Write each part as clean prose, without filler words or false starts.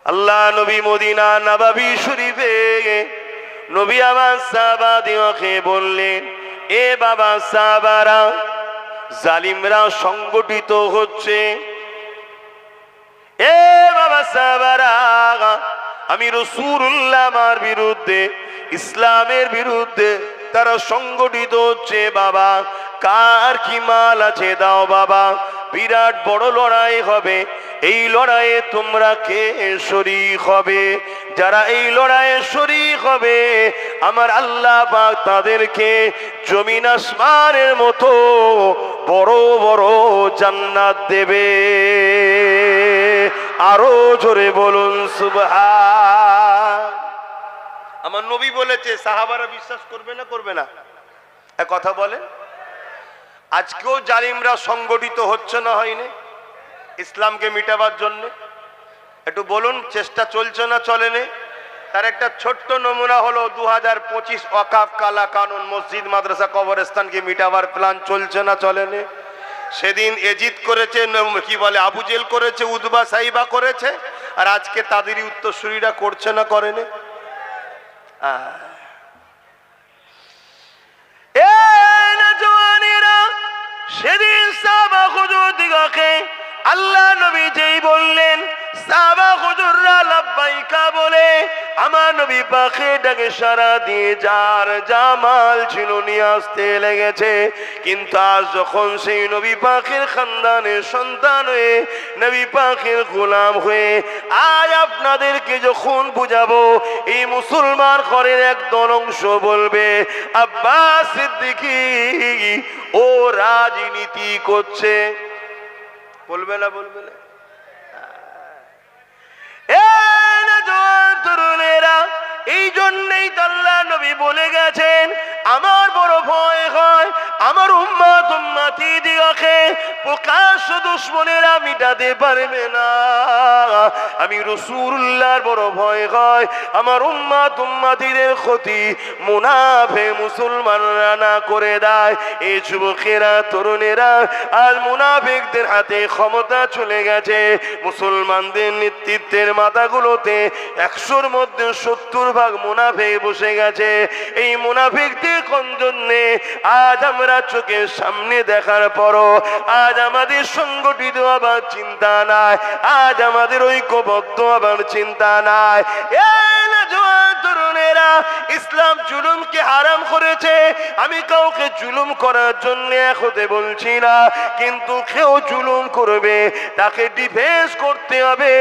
আল্লাহ নবী মদিনা নববী শরীফে নবী আমার সাহাবাদিওকে বললেন, এ বাবা সাহাবারা, জালিমরা সংগঠিত হচ্ছে। এ বাবা সাহাবারা, আমি রাসূলুল্লাহ আমার বিরুদ্ধে, ইসলামের বিরুদ্ধে তারা সংগঠিত হচ্ছে। বাবা, কার কি মাল আছে দাও বাবা, বিরাট বড় লড়াই হবে। এই লড়াইয়ে তোমরা কে শরীক হবে? যারা এই লড়াইয়ে শরীক হবে, আমার আল্লাহ পাক তাদেরকে জমিন আসমানের মতো বড় বড় জান্নাত দেবে। আরো জোরে বলুন সুবহান। আমার নবী বলেছে, সাহাবারা বিশ্বাস করবে না করবে না? এক কথা বলেন। আজকেও জালিমরা সংগঠিত হচ্ছে না হয়নি ইসলামকে মিটাবার জন্য? একটু বলুন, চেষ্টা চলছে না চলেনি? তার একটা ছোট্ট নমুনা হলো 2025 ওয়াকাফ কালা কানুন, মসজিদ মাদ্রাসা কবরস্থানকে মিটাবার প্ল্যান চলছে না চলেনি? সেদিন এজিদ করেছে, কি বলে, আবু জেল করেছে, উদবা সাইবা করেছে, আর আজকে তাদেরই উত্তরসূরিরা করছে না করেনি? সেদিন সাহাবা হুজুর দিগকে আল্লাহ নবী যেই বললেন, সাহাবা হুজুররা লাব্বাইকা বলে আমার নবী পাকে ডাকে সারা দিয়ে যার জামাল ছিল নিয়ে আসতে লেগেছে। কিন্তু আজ যখন সেই নবী পাকের খানদানের সন্তান হয়ে, নবী পাকের গোলাম হয়ে আজ আপনাদেরকে যখন বুঝাবো, এই মুসলমান ঘরের একদল অংশ বলবে, আব্বাস সিদ্দিকী ও রাজনীতি করছে। বলবে না? বলবে না? তরুণেরা, এই জন্যই তো আল্লাহ নবী বলে গেছেন, আমার বড় ভয় হয় আমার উম্মত উম্মতি দিগকে প্রকাশ্য দুশমনেরা মিটাতে পারবে না। আমি রাসূলুল্লাহর বড় ভয় হয় আমার উম্মত উম্মতিদের ক্ষতি মুনাফিক মুসলমানরা না করে দেয়। এই যুবকেরা, তরুণেরা, আর মুনাফিকদের হাতে ক্ষমতা চলে গেছে। মুসলমানদের নেতৃত্বের মাথাগুলোতে 100-র মধ্যে 70 ভাগ মুনাফিক বসে গেছে। এই মুনাফিকদের কোন জন্যে আজ আমরা চোখের সামনে দেখার পরও আজ আমাদের সংগঠিত হবার চিন্তা নাই, আজ আমাদের ঐক্যবদ্ধ হবার চিন্তা নাই। তরুণেরা, ইসলাম জুলুমকে হারাম করেছে। আমি কাউকে জুলুম করার জন্য হতে বলছি না, কিন্তু কেউ জুলুম করবে তাকে ডিফেন্স করতে হবে।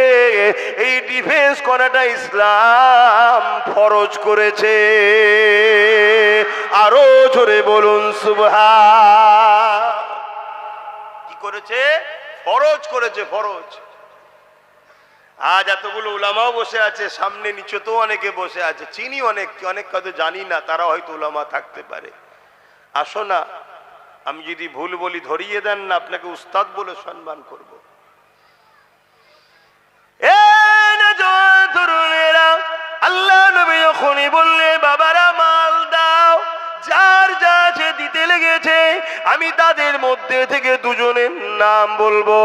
এই ডিফেন্স করাটা ইসলাম ফরজ করেছে। আরো জোরে বলুন সুবহান। কি করেছে? ফরজ করেছে, ফরজ। আজ এতগুলো উলামাও বসে আছে, সামনে নিচে তো অনেকে বসে আছে, চিনি অনেক কথা জানি না, তারা হয়তো উলামা থাকতে পারে। আসো না, আমি যদি ভুল বলি ধরিয়ে দেন না, আপনাকে উস্তাদ বলে সম্মান করব। তরুণেরা, আল্লাহ নবী যখনই বললে বাবারা মাল দাও, যার যা আছে দিতে লেগেছে, আমি তাদের মধ্যে থেকে দুজনের নাম বলবো।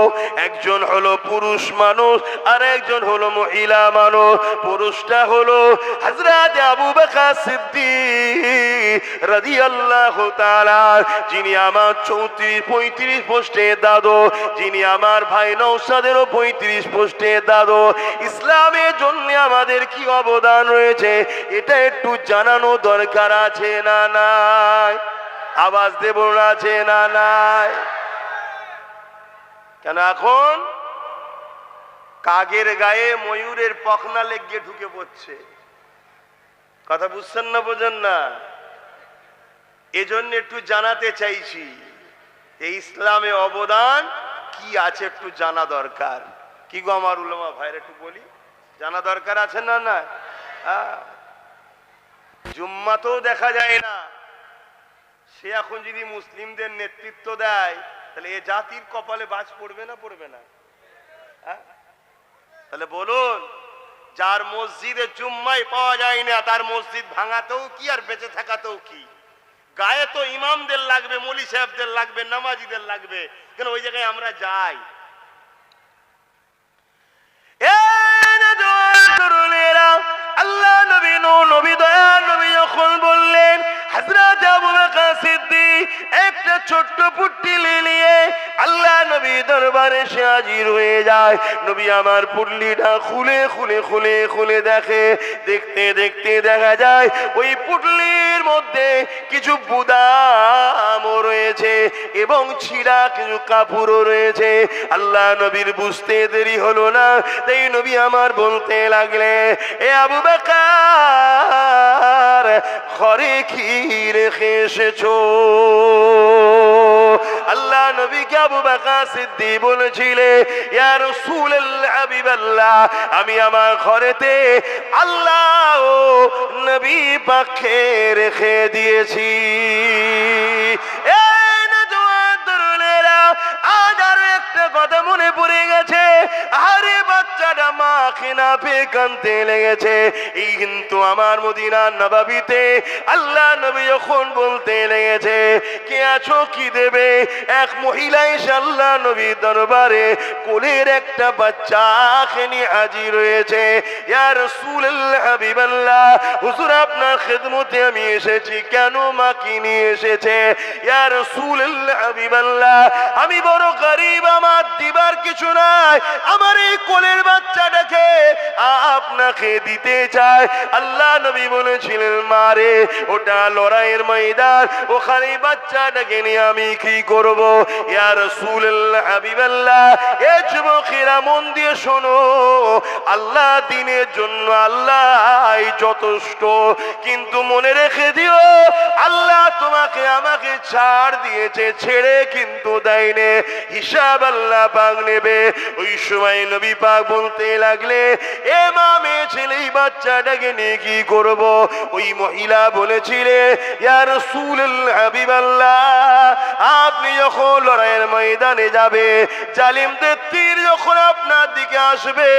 একজন হলো পুরুষ মানুষ আর একজন হলো মহিলা মানুষ। পুরুষটা হলো হযরত আবু বকর সিদ্দিক রাদিয়াল্লাহু তাআলা, যিনি আমার 34-35 পোস্টের দাদু, যিনি আমার ভাই নওশাদেরও 35 পোস্টের দাদু। ইসলামের জন্য আমাদের কি অবদান রয়েছে এটা একটু জানানো দরকার আছে না নাই? আওয়াজ দেব না, আছে না নাই? কেন এখন কাগের গায়ে ময়ূরের পখনা লেগে ঢুকে পড়ছে। কথা বুঝছেন না, বোঝেন না? এজন্য একটু জানাতে চাইছি, এই ইসলামে অবদান কি আছে একটু জানা দরকার। কি গো আমার উলামা ভাইরা, একটু বলি, জানা দরকার আছে না? না, জুম্মাতেও দেখা যায় না, সে এখন যদি মুসলিমদের নেতৃত্ব দেয়, তাহলে এ জাতির কপালে বাজ পড়বে না পড়বে না? তাহলে বলুন, যার মসজিদে জুম্মাই পাওয়া যায় না, তার মসজিদ ভাঙাতেও কি আর বেঁচে থাকাতেও কি? গায়ে তো ইমামদের লাগবে, মৌলী সাহেবদের লাগবে, নামাজিদের লাগবে, কেন ওই জায়গায় আমরা যাই। ছোট্ট পুটলি নিয়ে আল্লাহ নবী দরবারে সে হাজির হয়ে যায়। নবী আমার পুটলিটা খুলে খুলে খুলে খুলে দেখে, দেখতে দেখতে দেখা যায় ওই পুটলির মধ্যে কিছু বুদামও রয়েছে এবং ছিঁড়া কিছু কাপড়ও রয়েছে। আল্লাহ নবীর বুঝতে দেরি হলো না, তাই নবী আমার বলতে লাগলে, এ আবু বকর, ঘরে কি রেখে এসেছো? আল্লাহ নবীকে আবু বকর সিদ্দিক বলেছিলে, ইয়া রাসূলুল্লাহ হাবিবাল্লাহ, আমি আমার ঘরেতে আল্লাহ ও নবী পাককে রেখে দিয়েছি। আজ আরো একটা কথা মনে পড়ে গেছে, আরে বাচ্চাটা মাকে না পেয়ে কাঁদতে লেগেছে। এই কিন্তু আমার মদিনার নববীতে আল্লাহ নবী যখন বলতে লেগেছে, কে আছো কি দেবে, এক মহিলা এসে আল্লাহ নবী দরবারে কোলের একটা বাচ্চাকে নিয়ে হাজির হয়েছে। ইয়া রাসূলুল্লাহ হাবিবাল্লাহ, হুজুর আপনার খেদমতে আমি এসেছি। কেন মাকে নিয়ে এসেছে? ইয়া রাসূলুল্লাহ হাবিবাল্লাহ, আমি বড় গরিব, আমার দিবার কিছু নাই, আমার এই কোলের বাচ্চাটাকে আপনাকে দিতে চাই। আল্লাহ নবী বলেছিলেন, মারে ওটা লড়াইয়ের ময়দান, ওখানে বাচ্চাটাকে নিয়ে আমি কি করব? ইয়া রাসূলুল্লাহ হাবিবাল্লাহ, এ যুবকেরা মন দিয়ে শোনো, আল্লাহ দিনের জন্য আল্লাহ যথেষ্ট, কিন্তু মনে রেখে দিও আল্লাহ তোমাকে আমাকে ছাড় দিয়েছে, ছেড়ে কিন্তু দেয়নি, হিসাব আল্লাহ পাক নেবে। ওই সময় নবী পাক বলতে লাগলে, এ মা মেয়ে ছেলে এই বাচ্চাটাকে নিয়ে কি করব? ওই মহিলা বলেছিলে, ইয়া রাসূলুল্লাহ হাবিবাল্লাহ, আপনি যখন লড়াইয়ের ময়দানে যাবে, জালিমদের তীর যখন আপনার দিকে আসবে,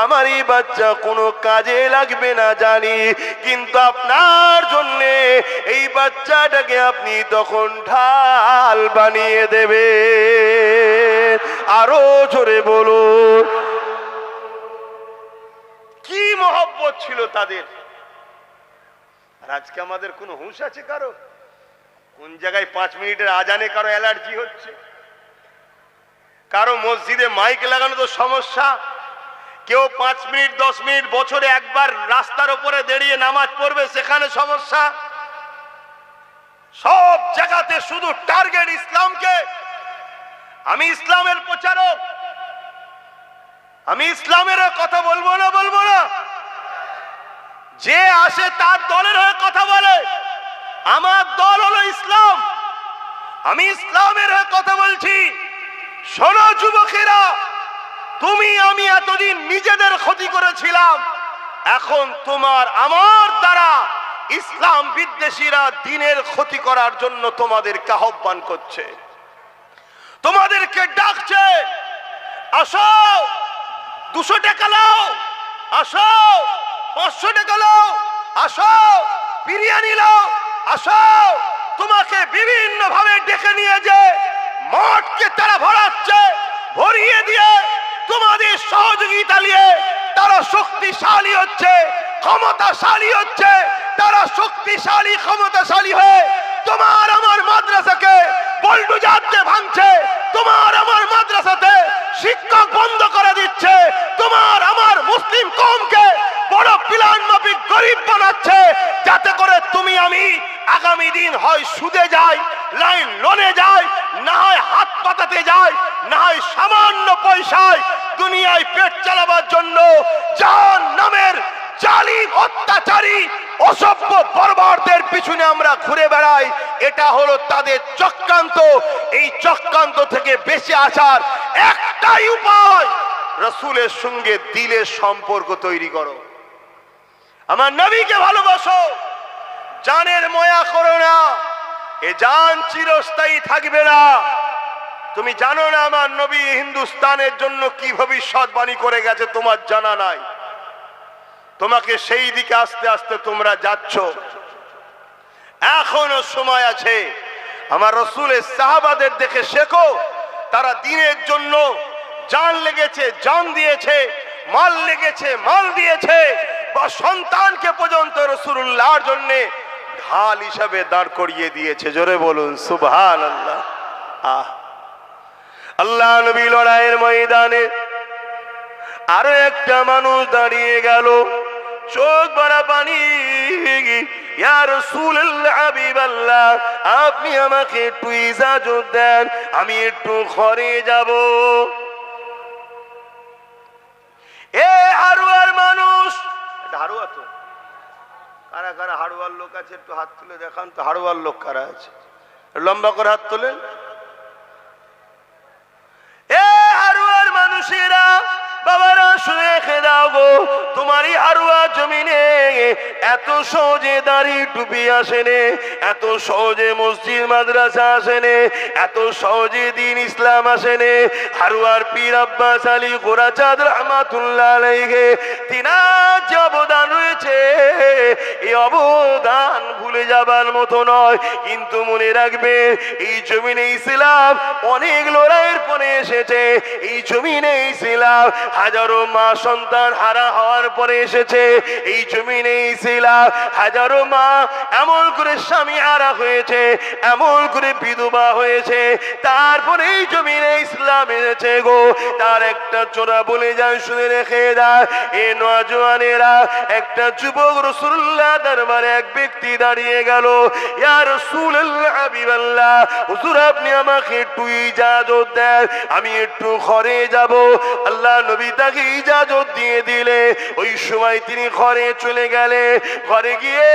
আমার এই বাচ্চা কোনো কাজে লাগবে না জানি, কিন্তু আপনার জন্য এই বাচ্চাটাকে আপনি তখন ঢাল বানিয়ে দেবে। আরো জোরে বলুন। কি মহব্বত ছিল তাদের। আর আজকে আমাদের কোনো হুঁশ আছে কারো? কোন জায়গায় 5 মিনিটের আজানে কারো অ্যালার্জি হচ্ছে, কারো মসজিদে মাইক লাগানো তো সমস্যা, কেউ 5 মিনিট 10 মিনিট বছরে একবার রাস্তার উপরে দাঁড়িয়ে নামাজ পড়বে, সেখানে সমস্যা। সব জায়গাতে শুধু টার্গেট ইসলামকে। আমি ইসলামের প্রচারক, আমি ইসলামের কথা বলবো না, বলবো না। যে আসে তার দলের হয়ে কথা বলে, আমার দল হলো ইসলাম, আমি ইসলামের হয়ে কথা বলছি। শোনো যুবকেরা, তুমি আমি এতদিন নিজেদের ক্ষতি করেছিলাম, এখন তোমার আমার দ্বারা ইসলাম বিদ্বেষীরা দিনের ক্ষতি করার জন্য তোমাদেরকে আহ্বান করছে, তোমাদেরকে ডাকছে, আসো 200 টাকা নাও, আসো 500 টাকা নাও, আসো বিরিয়ানি নাও, আসো। তোমাকে বিভিন্ন ভাবে ডেকে নিয়ে যে মঠকে তারা ভরাচ্ছে, ভরিয়ে দিয়ে তোমাদের সহযোগিতা নিয়ে তারা শক্তিশালী হচ্ছে, ক্ষমতাশালী হচ্ছে। তারা শক্তিশালী ক্ষমতাশালী হয়ে তোমার আমার মাদ্রাসাকে বুলডোজার দিয়ে ভাঙছে, তোমার আমার মাদ্রাসাতে শিক্ষক বন্ধ করে দিচ্ছে, তোমার আমার মুসলিম কওমকে বড় প্ল্যান মাফিক গরিব বানাচ্ছে, যাতে করে তুমি আমি আগামী দিন হয় সুদে যাই, লাইন লোনে যাই, না হয় হাত পাতাতে যাই, না হয় সামান্য পয়সায় দুনিয়ায় পেট চালাবার জন্য জাহান্নামের জালিম অত্যাচারী অসভ্য বর্বরদের পিছনে আমরা ঘুরে বেড়াই। এটা হলো তাদের চক্রান্ত। এই চক্রান্ত থেকে বেঁচে আসার একটাই উপায়, রাসূলের সঙ্গে দিলের সম্পর্ক তৈরি করো, আমার নবীকে ভালোবাসো, জানের ময়া করো না। এ জান চিরস্থায়ী থাকবে না। তুমি জানো না আমার নবী হিন্দুস্তানের জন্য কি ভবিষ্যৎবাণী করে গেছে, তোমার জানা নাই। তোমাকে সেই দিকে আস্তে আস্তে তোমরা যাচ্ছ, এখনো সময় আছে। আমার রাসূলের সাহাবাদের দেখে শেখো, তারা দ্বীনের জন্য জান লেগেছে, জান দিয়েছে, মাল লেগেছে, মাল দিয়েছে, বা সন্তানকে পর্যন্ত রাসূলুল্লাহর জন্য ঢাল হিসাবে দাঁড় করিয়ে দিয়েছে। জোরে বলুন সুবহানাল্লাহ। আল্লাহ নবী লড়াইয়ের ময়দানে আরো একটা মানুষ দাঁড়িয়ে গেল, চোখ ভরা পানি। ইয়া রাসূলুল্লাহ, হাবিবাল্লাহ, আপনি আমাকে একটু ইজাজত দেন, আমি একটু ঘরে যাব। এ হারুয়ার মানুষ, এটা হারুয়া তো, কারা কারা হারুয়ার লোক আছে একটু হাত তুলে দেখান তো। হারুয়ার লোক কারা আছে? লম্বা করে হাত তোলেন। এ হারুয়ার মানুষেরা, বাবারা শুনে রেখে দাও গো, তোমারই হারুয়া জমিনে এত সহজে দাড়ি টুপি আসেনে, এত সহজে মসজিদ মাদ্রাসা আসেনে, এত সহজে দিন ইসলাম আসেনে। হারুয়ার পীর আব্বাস আলী গোরাচাঁদ রহমাতুল্লাহ আলাইহি, তিনার যে অবদান রয়েছে, এই অবদান ভুলে যাবার মতো নয়। কিন্তু মনে রাখবে, এই জমিনে ইসলাম অনেক লড়াইয়ের পরে এসেছে। এই জমিনে ইসলাম হাজারো মা সন্তান হারা হওয়ার পরে এসেছে। এই জমিনে ইসলাম হাজারো মা এমন করে স্বামী হারা হয়েছে, এমন করে বিধবা হয়েছে, তারপরে এই জমিনে ইসলাম এসেছে গো। তার একটা চোরা বলে যান, শুনে রেখে দেয়। এ নওজওয়ানেরা, একটা যুবক রাসূলুল্লাহ দরবারে এক ব্যক্তি দাঁড়িয়ে গেল। ইয়া রাসূলুল্লাহ, হাবিবাল্লাহ, হুজুর আপনি আমাকে একটু ইজাজত দেন, আমি একটু ঘরে যাব। আল্লাহ নবী তাকে ইজাজত দিয়ে দিলে। ওই সময় তিনি ঘরে চলে গেলে। ঘরে গিয়ে,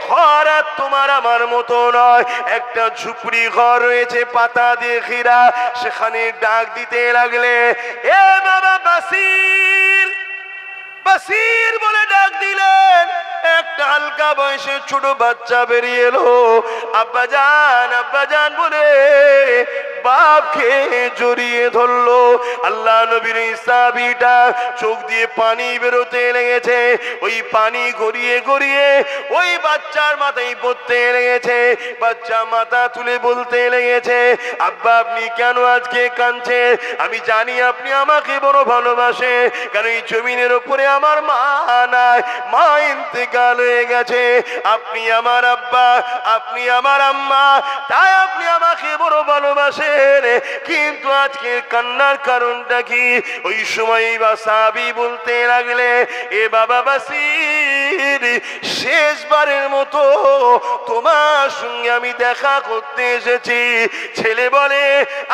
ঘর আর তোমার আমার মতো নয়, একটা ঝুপড়ি ঘর রয়েছে পাতা দিয়ে ঘেরা। সেখানে ডাক দিতে লাগলে, এ বাবা বাসির, বাসির বলে ডাক দিলেন। একটা হালকা বয়সের ছোট বাচ্চা বেরিয়ে এলো। আব্বাজান, আব্বাজান বলে বাপকে জড়িয়ে ধরলো। আল্লাহ নবীর সাহাবীটা চোখ দিয়ে পানি বেরোতে লেগেছে। ওই পানি গড়িয়ে গড়িয়ে ওই বাচ্চার মাথায় পড়তে লেগেছে। বাচ্চা মাথা তুলে বলতে লেগেছে, আব্বা আপনি কেন আজকে কাঁদছেন? আমি জানি আপনি আমাকে বড় ভালোবাসে, কারণ এই জমিনের উপরে আমার মা নাই, মা ইন্তেকাল হয়ে গেছে। আপনি আমার আব্বা, আপনি আমার আম্মা, তাই আপনি আমাকে বড় ভালোবাসেন। কিন্তু আজকে কান্নার কারণটা কি? ওই সময় সাহাবী বলতে লাগলে, এ বাবা বাসির, শেষবারের মতো তোমার সঙ্গে আমি দেখা করতে এসেছি। ছেলে বলে,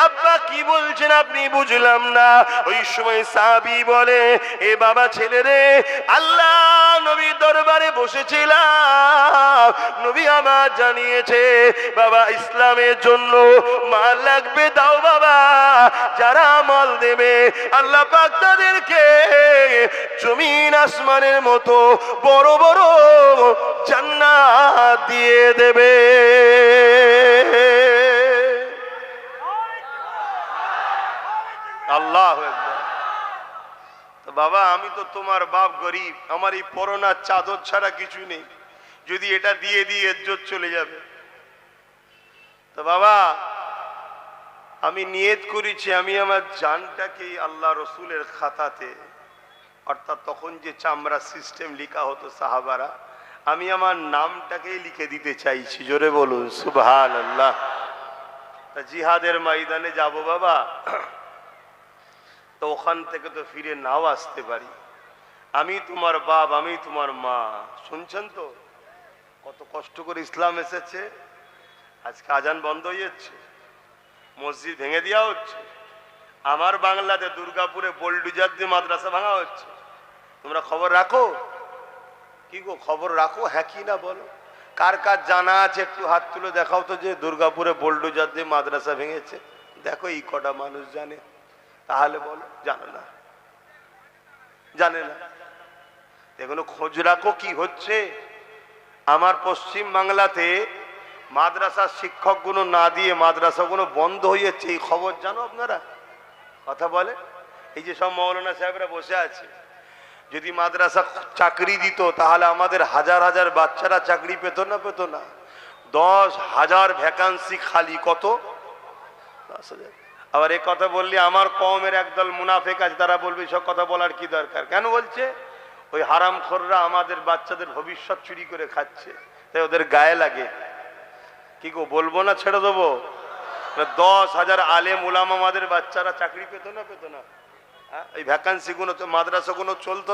আব্বা কি বলছেন আপনি? বুঝলাম না। ওই সময় সাহাবী বলে, এ বাবা ছেলে রে, আল্লাহ নবীর দরবারে বসেছিলাম, নবী আমার জানিয়েছে বাবা ইসলামের জন্য মাল লাগবে, দাও বাবা। যারা মাল দেবে আল্লাহ পাক তাদেরকে জমিন আসমানের মতো বড় বড় জান্নাত দিয়ে দেবে। আল্লাহু আকবার। তো বাবা, আমি তো তোমার বাপ গরিব, আমার এই পরনার চাদর ছাড়া কিছু নেই, যদি এটা দিয়ে দিয়ে ইজ্জত চলে যাবে। তো বাবা, আমি নিয়ত করেছি আমি আমার জানটাকে আল্লাহ রসুলের খাতাতে, অর্থাৎ তখন যে চামড়া সিস্টেম লিখা হতো সাহাবারা, আমি আমার নামটাকেই লিখে দিতে চাইছি। জোরে বলুন সুবহানাল্লাহ। তা জিহাদের ময়দানে যাব বাবা, তো ওখান থেকে তো ফিরে নাও আসতে পারি। আমি তোমার বাপ, আমি তোমার মা। শুনছেন তো কত কষ্ট করে ইসলাম এসেছে। আজকে আজান বন্ধ হয়ে যাচ্ছে, মসজিদ ভেঙে দেওয়া হচ্ছে। আমার বাংলাতে দুর্গাপুরে বোলডুজার দিয়ে মাদ্রাসা ভাঙা হচ্ছে। তোমরা খবর রাখো কি গো? খবর রাখো, হ্যাঁ কি না বলো? কার কার জানা আছে একটু হাত তুলে দেখাও তো, যে দুর্গাপুরে বোলডুজার দিয়ে মাদ্রাসা ভেঙেছে। দেখো এই কটা মানুষ জানে, তাহলে বলো জানে না, জানে না। এগুলো খোঁজ রাখো কি হচ্ছে। আমার পশ্চিম বাংলাতে মাদ্রাসার শিক্ষকগুলো না দিয়ে মাদ্রাসাগুলো বন্ধ হয়ে যাচ্ছে, এই খবর জানো আপনারা? কথা বলে, এই যে সব মৌলানা সাহেবরা বসে আছে, যদি মাদ্রাসা চাকরি দিত তাহলে আমাদের হাজার হাজার বাচ্চারা চাকরি পেত না? পেত না? 10,000 ভ্যাকান্সি খালি। কত? 10,000। আবার এই কথা বললে আমার কওমের একদল মুনাফিক আছে, তারা বলবে সব কথা বলার কি দরকার? কেন বলছে? ওই হারামখোররা আমাদের বাচ্চাদের ভবিষ্যৎ চুরি করে খাচ্ছে, তাই ওদের গায়ে লাগে। কি গো বলবো না ছেড়ে দেবো? 10,000 আলেম উলামা আমাদের বাচ্চারা চাকরি পেতো না এই ভ্যাকান্সি গুলো মাদ্রাসা গুলো চলতো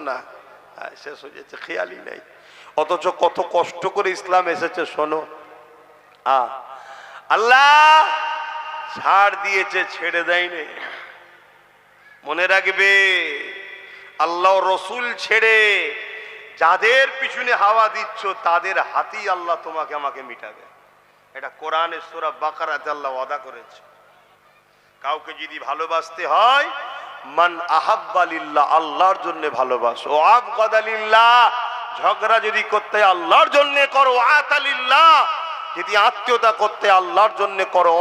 না শেষ হয়ে যাচ্ছে, খেয়ালই নাই। অথচ কত কষ্ট করে ইসলাম এসেছে শোনো। আল্লাহ ছাড় দিয়েছে, ছেড়ে দেয়নি। মনে রাখবে আল্লাহ রসুল ছেড়ে যাদের পিছনে হাওয়া দিচ্ছ তাদের হাতেই আল্লাহ তোমাকে আমাকে মিটাবে। এটা কোরআনের সূরা বাকারাতে আল্লাহ ওয়াদা করেছে। কাউকে যদি ভালোবাসতে হয়, মান আহাব্বা লিল্লাহ, আল্লাহর জন্য ভালোবাসো। ও আবগাদা লিল্লাহ, ঝগড়া যদি করতে আল্লাহর জন্য করো। আতা লিল্লাহ, যদি আত্মীয়তা করতে আল্লাহর জন্য করো।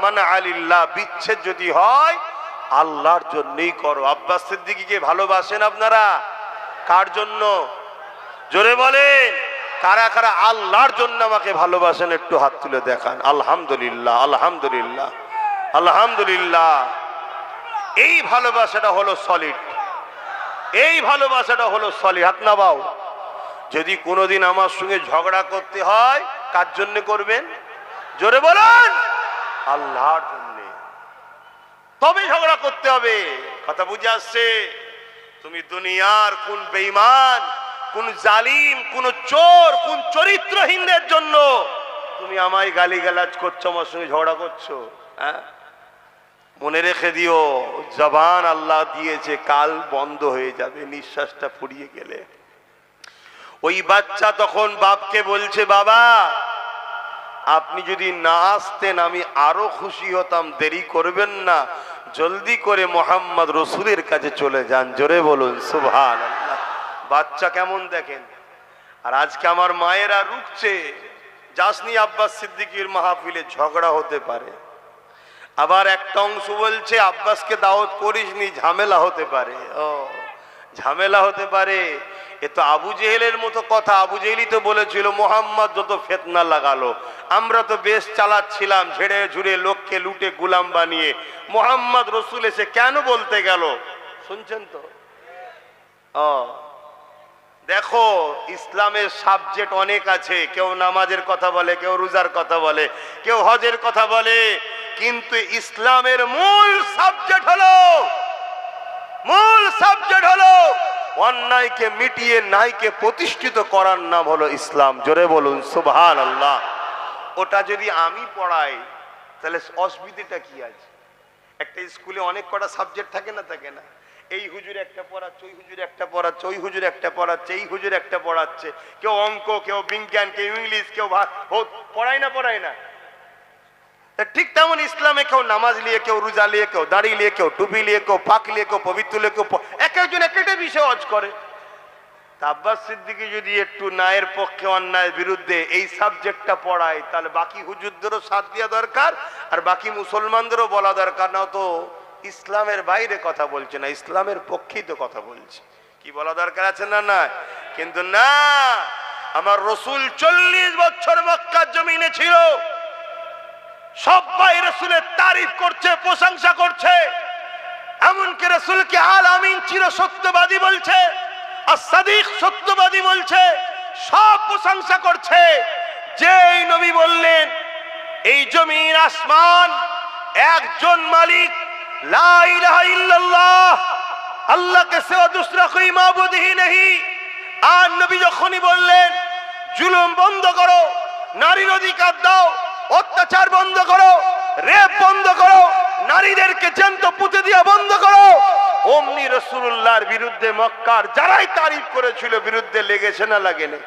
মানা আলিল্লাহ, বিচ্ছেদ যদি হয় আল্লাহর জন্যই করো। আব্বাস সিদ্দিকীকে ভালোবাসেন আপনারা? কার জন্য? জোরে বলেন, কারা কারা আল্লাহর জন্য আমাকে ভালোবাসেন একটু হাত তুলে দেখান। আলহামদুলিল্লাহ, আলহামদুলিল্লাহ, আলহামদুলিল্লাহ। এই ভালোবাসাটা হলো সলিড, এই ভালোবাসাটা হলো সলিড। হাত নামাও। যদি কোনোদিন আমার সঙ্গে ঝগড়া করতে হয় কার জন্য করবেন? জোরে বলেন, আল্লাহর জন্য। তবে ঝগড়া করতে হবে। কথা বুঝে আসছে? তুমি দুনিয়ার কোন বেঈমান, কোন জালিম, কোন চোর, কোন চরিত্রহীনদের জন্য তুমি আমায় গালিগালাজ করছো, আমার সঙ্গে ঝগড়া করছো? হ্যাঁ, মনে রেখে দিও, জবান আল্লাহ দিয়েছে, কাল বন্ধ হয়ে যাবে নিঃশ্বাসটা ফুরিয়ে গেলে। ওই বাচ্চা তখন বাপকে বলছে, বাবা আপনি যদি না আসতেন আমি আরো খুশি হতাম, দেরি করবেন না, জলদি করে মোহাম্মদ রসুলের কাছে চলে যান। জোরে বলুন সুবহানাল্লাহ। বাচ্চা কেমন দেখেন। আর আজকে আমার মায়েরা রুখছে, যাসনি আব্বাস সিদ্দিকীর মাহফিলে, ঝগড়া হতে পারে। আবার একটা অংশ বলছে আব্বাসকে দাওয়াত করিসনি, ঝামেলা হতে পারে। ও ঝামেলা হতে পারে, এ তো আবু জেহেলের মতো কথা। আবু জেহেলই তো বলেছিল মোহাম্মদ যত ফিতনা লাগালো, আমরা তো বেশ চালাচ্ছিলাম, ঝেড়ে ঝুড়ে লোককে লুটে গোলাম বানিয়ে। মোহাম্মদ রসুল এসে কেন বলতে গেল? শুনছেন তো? দেখো ইসলামের সাবজেক্ট অনেক আছে। কেউ নামাজের কথা বলে, কেউ রোজার কথা বলে, কেউ হজের কথা বলে, কিন্তু ইসলামের মূল সাবজেক্ট হলো অন্যায়কে মিটিয়ে ন্যায়কে প্রতিষ্ঠিত করার নাম হলো ইসলাম। জোরে বলুন সুবহানাল্লাহ। ওটা যদি আমি পড়াই তাহলে অসুবিধাটা কি আছে? একটা স্কুলে অনেক কটা সাবজেক্ট থাকে না? এই হুজুর একটা পড়াচ্ছে, ওই হুজুর একটা পড়াচ্ছে, ওই হুজুর একটা পড়াচ্ছে, এই হুজুর একটা পড়াচ্ছে। কেউ অঙ্ক, কেউ বিজ্ঞান, কেউ ইংলিশ, কেউ পড়ায় না। ঠিক তেমন ইসলামে কেউ নামাজ নিয়ে, কেউ রোজা নিয়ে, কেউ দাড়ি নিয়ে, কেউ টুপি নিয়ে, কেউ পাক নিয়ে, কেউ পবিত্র নিয়ে, কেউ এক একজন এক একটা বিষয় হজ করে। আব্বাস সিদ্দিকী যদি একটু ন্যায়ের পক্ষে অন্যায়ের বিরুদ্ধে এই সাবজেক্টটা পড়ায়, তাহলে বাকি হুজুরদেরও সাথ দেওয়া দরকার, আর বাকি মুসলমানদেরও বলা দরকার। না তো ইসলামের বাইরে কথা বলছে না, ইসলামের পক্ষেই তো কথা বলছে। কি বলা দরকার আছে না? কিন্তু না, আমার রসুল 40 বছর মক্কার জমিনে ছিল, সবাই রসুলের তারিফ করছে, প্রশংসা করছে। এমনকি রসুলকে আল আমিন চির সত্যবাদী বলছে, আর সাদিক সত্যবাদী বলছে, সব প্রশংসা করছে। যেই নবী বললেন এই জমিন আসমান একজন মালিক, লা ইলাহা ইল্লাল্লাহ, আল্লাহ কে সিওয়া দুসরা কোই মাবুদ হি নেহি। আর নবী যখনই বললেন জুলুম বন্ধ করো, নারীর অধিকার দাও, অত্যাচার বন্ধ করো, রেপ বন্ধ করো, নারীদেরকে জ্যান্ত পুঁতে দিয়া বন্ধ করো, অমনি রাসূলুল্লাহর বিরুদ্ধে মক্কার যারাই তারিফ করেছিল বিরুদ্ধে লেগেছে না লাগেনি?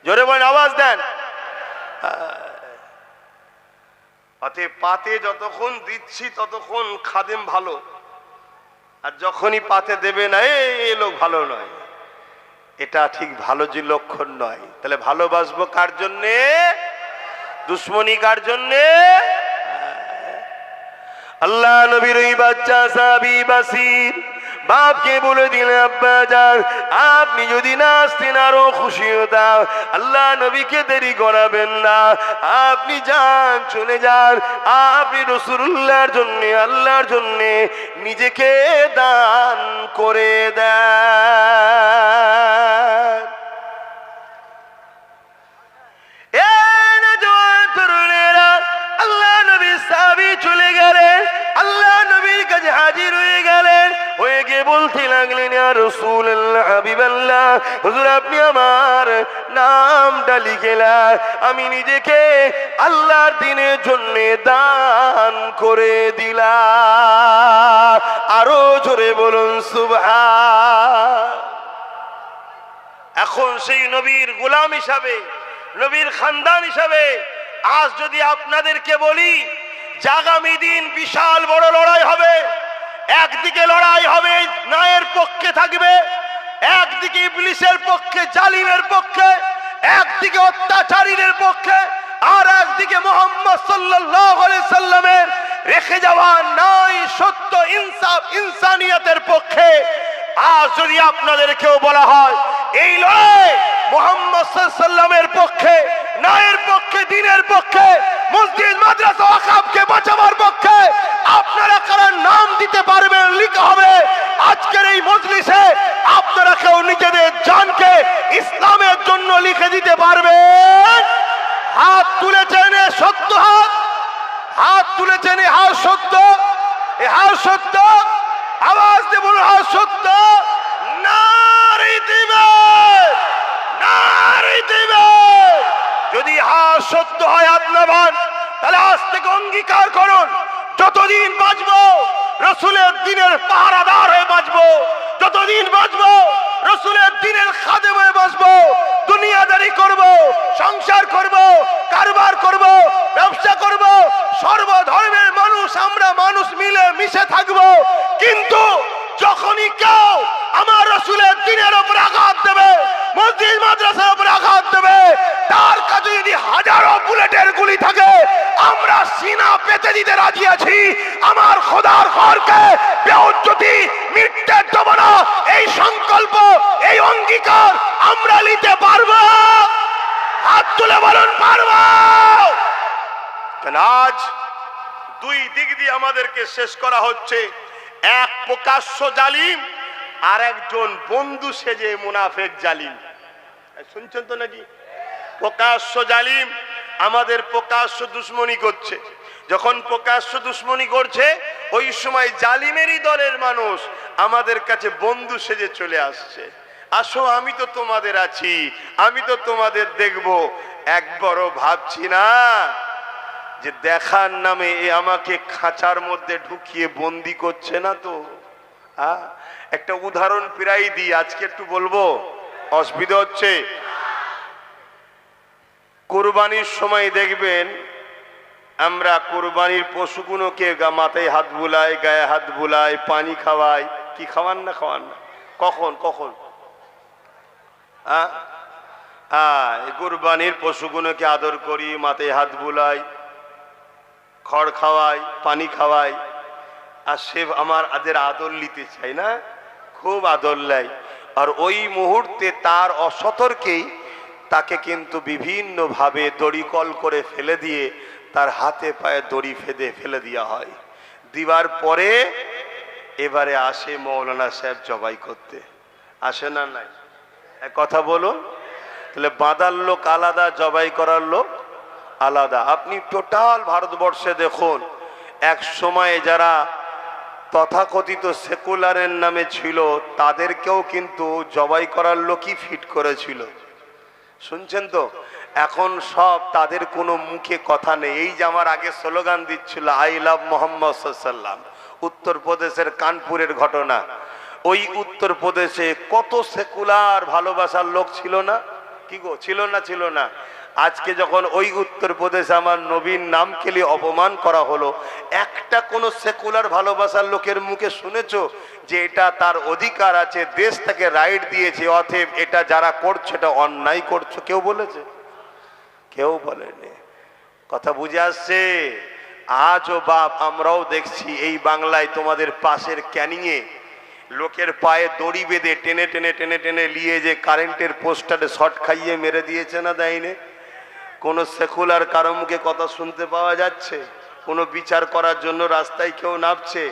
জোরে বলেন, আওয়াজ দেন। অতএব পাতে যতক্ষণ দিচ্ছি ততক্ষণ খাদেম ভালো, আর যখনই পাতে দেবে না এই লোক ভালো নয়, এটা ঠিক ভালো যে লক্ষণ নয়। তাহলে ভালোবাসবো কার জন্যে? দুশ্মনী কার জন্যে? আল্লাহ নবীর ওই বাচ্চা সাহাবী বাসির বাপকে বলে দিলেন, আব্বা যান আপনি যদি না আসতেন আরো খুশি হতাম। আল্লাহ নবীকে দেরি করাবেন না, আপনি যান, চলে যান। আপনি রাসূলুল্লাহর জন্য, আল্লাহর জন্য নিজেকে দান করে দেন। বললেন, ইয়া রাসূলুল্লাহ, হাবিবাল্লাহ, হুজুর আপনি আমার নামটা লিখে দেন, আমি নিজেকে আল্লাহর দ্বীনের জন্য দান করে দিলাম। আরো জোরে বলুন সুবহান। এখন সেই নবীর গোলাম হিসাবে, নবীর খানদান হিসাবে আজ যদি আপনাদেরকে বলি যে আগামী দিন বিশাল বড় লড়াই হবে, একদিকে লড়াই হবে ন্যায়ের পক্ষে থাকবে, একদিকে ইবলিসের পক্ষে, জালিমের পক্ষে, একদিকে অত্যাচারীদের পক্ষে, আর একদিকে মুহাম্মদ সাল্লাল্লাহু আলাইহি সাল্লামের রেখে যাওয়া ন্যায়, সত্য, ইনসাফ, ইনসানিয়তের পক্ষে। আজ যদি আপনাদেরকেও বলা হয় এই লড়াই মুহাম্মদ সাল্লাল্লাহু আলাইহি সাল্লামের পক্ষে, ন্যায়ের পক্ষে, দ্বীনের পক্ষে, মসজিদ মাদ্রাসা ওয়াকফকে বাঁচাবার পক্ষে, আপনারা কারা নাম দিতে পারবেন লিখা হবে আজকের এই মজলিসে। আপনারা কেউ নিজেদের জানকে ইসলামের জন্য লিখে দিতে পারবেন? হাত তুলেছেন সত্য, হাত তুলেছেন, হাত সত্য, হাত সত্য, আওয়াজ দিয়ে বলুন হাত সত্য। নারী দিবে, নারী দিবে। যদি হাত সত্য হয় আপনার, তাহলে আজ থেকে অঙ্গীকার করুন যতদিন বাঁচবো রসুলের দ্বীনের পাহারাদার হয়ে বাঁচবো, যতদিন বাঁচবো রসুলের দ্বীনের খাদেম হয়ে বাঁচবো, দুনিয়াদারি করব, সংসার করব, কারবার করব, ব্যবসা করব, সর্বধর্মের মানুষ আমরা মানুষ মিলে মিশে থাকবো। কিন্তু যখনই কেউ আমার রসুলের দ্বীনের উপর আঘাত দেবে, মসজিদ মাদ্রাসার উপর আঘাত দেবে, তার কাছে যদি হাজারো বুলেটের গুলি থাকে আমরা সিনা পেতে দিতে রাজি আছি। আমার খোদার ঘরকে বেইজ্জতি মিটতে দেব না, এই সংকল্প, এই অঙ্গীকার আমরা নিতে পারবো। হাত তুলে বলুন পারবো। আজ দুই দিক দিয়ে আমাদেরকে শেষ করা হচ্ছে, এক প্রকাশ্য জালিম আর একজন বন্ধু সেজে মুনাফেক জালিম। শুনছেন তো নাকি? প্রকাশ্য জালিম আমাদের প্রকাশ্য দুশ্মনী করছে, যখন প্রকাশ্য দুশ্মনী করছে ওই সময় জালিমেরই দলের মানুষ আমাদের কাছে বন্ধু সেজে চলে আসছে। আসো আমি তো তোমাদের আছি, আমি তো তোমাদের দেখব। একবারও ভাবছি না যে দেখার নামে এ আমাকে খাঁচার মধ্যে ঢুকিয়ে বন্দি করছে না তো। একটা উদাহরণ প্রায় দিই, আজকে একটু বলবো, অসুবিধা হচ্ছে? কুরবানির সময় দেখবেন আমরা কুরবানির পশুগুলোকে মাথায় হাত বুলাই, গায়ে হাত বুলাই, পানি খাওয়াই। কি খাওয়ান না? খাওয়ান না? কখন কখন? কুরবানির পশুগুলোকে আদর করি, মাথায় হাত বুলাই, খড় খাওয়াই, পানি খাওয়াই, আর সে আমাদের আদর নিতে চাই না, খুব আদর নেয়। আর ওই মুহূর্তে তার অসতর্কেই তাকে কিন্তু বিভিন্নভাবে দড়িকল করে ফেলে দিয়ে তার হাতে পায়ে দড়ি ফেদে ফেলে দেওয়া হয়। দিবার পরে এবারে আসে মৌলানা সাহেব জবাই করতে, আসে না? নাই? কথা বলুন। তাহলে বাঁধার লোক আলাদা, জবাই করার লোক আলাদা। আপনি টোটাল ভারতবর্ষে দেখুন, এক সময়ে যারা তথাকথিত সেকুলারের নামে ছিল তাদেরকেও কিন্তু জবাই করার লোকই ফিট করেছিল। শুনছেন তো? এখন সব তাদের কোনো মুখে কথা নেই। এই যে আমার আগে স্লোগান দিচ্ছিল আই লাভ মোহাম্মদ সাল্লাম, উত্তরপ্রদেশের কানপুরের ঘটনা। ওই উত্তরপ্রদেশে কত সেকুলার ভালোবাসার লোক ছিল না? কি গো, ছিল না? ছিল না? আজকে যখন ওই উত্তরপ্রদেশে আমার নবীর নাম খেলে অপমান করা হলো, একটা কোনো সেকুলার ভালোবাসার লোকের মুখে শুনেছো যে এটা তার অধিকার আছে, দেশ তাকে রাইট দিয়েছে, অতএব এটা যারা করছে এটা অন্যায় করছো? কেউ বলেছে? কেউ বলেনি। কথা বুঝে আসছে? আজও বাপ আমরাও দেখছি এই বাংলায় তোমাদের পাশের ক্যানিংয়ে লোকের পায়ে দড়ি বেঁধে টেনে টেনে টেনে টেনে নিয়ে যে কারেন্টের পোস্টারে শর্ট খাইয়ে মেরে দিয়েছে না, দেয়নি? কোনো সেকুলার কারো মুখে কথা শুনতে পাওয়া যাচ্ছে? কোনো বিচার করার জন্য রাস্তায় কেউ নামছে?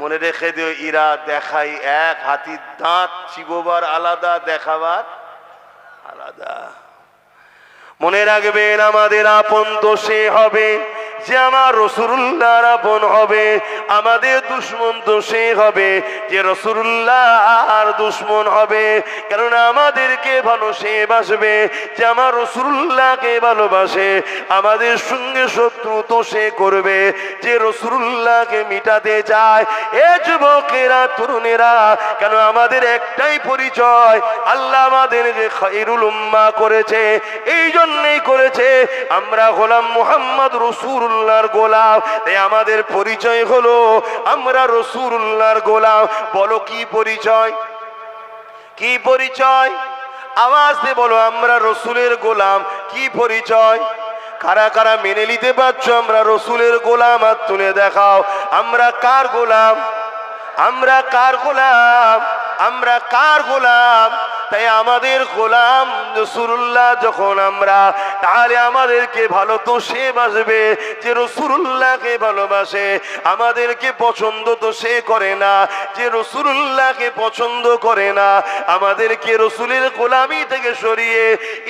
মনে রেখে দিও, ইরা দেখাই এক, হাতির দাঁত চিবোবার আলাদা, দেখাবার আলাদা। মনে রাখবেন আমাদের আপন তো সে হবে যে আমার রাসূলুল্লাহর আপন হবে, আমাদের দুশমন তো সে হবে যে রাসূলুল্লাহর দুশমন হবে। কেননা আমাদেরকে ভালো সে বাসবে যে আমার রাসূলুল্লাহকে ভালোবাসে। আমাদের সঙ্গে শত্রু তো সে করবে যে রাসূলুল্লাহকে মিটাতে চায়। এ যুবকেরা, তরুণেরা, কেন আমাদের একটাই পরিচয়, আল্লাহ আমাদের যে খায়রুল উম্মাহ করেছে, এই জন্যই করেছে আমরা গোলাম মুহাম্মদ রাসূলুল্লাহর গোলাম। তাই আমাদের পরিচয় হলো আমরা রাসূলুল্লাহর গোলাম। বলো কি পরিচয়? কি পরিচয়? আওয়াজ দিয়ে বলো, আমরা রসুলের গোলাম। কি পরিচয়? কারা কারা মেনে নিতে পারছো আমরা রসুলের গোলাম? হাত তুলে দেখাও। আমরা কার গোলাম? আমরা কার গোলাম? আমরা কার গোলাম? তাই আমাদের গোলাম রাসূলুল্লাহ যখন আমরা, তাহলে আমাদেরকে ভালো তো সে বাসবে যে রাসূলুল্লাহকে ভালোবাসে। আমাদেরকে পছন্দ তো সে করে না যে রাসূলুল্লাহকে পছন্দ করে না। আমাদেরকে রাসূলের গোলামি থেকে সরিয়ে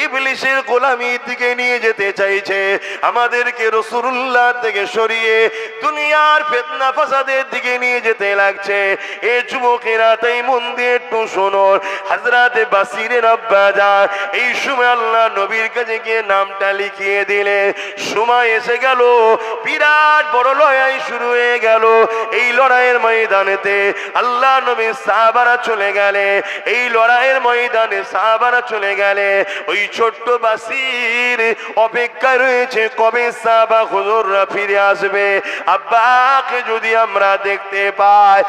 ইবলিসের গোলামির দিকে নিয়ে যেতে চাইছে। আমাদেরকে রাসূলুল্লাহ থেকে সরিয়ে দুনিয়ার ফিতনা ফাসাদের দিকে নিয়ে যেতে লাগছে। এ যুবকেরা, তাই মন দিয়ে একটু শোনো। হযরত বাসিরের আব্বা যান এই সময় আল্লাহ নবীর কাছে গিয়ে নামটা লিখিয়ে দিলে। সময় এসে গেল, বিরাট বড় লড়াই শুরু হয়ে গেল। এই লড়াইয়ের ময়দানেতে আল্লাহ নবী সাহাবারা চলে গেলে। এই লড়াইয়ের ময়দানে সাহাবারা চলে গেলে। ওই ছোট্ট বাসির অপেক্ষায় রয়েছে কবে সাহাবা হুজুররা ফিরে আসবে। আব্বাকে যদি আমরা দেখতে পাই।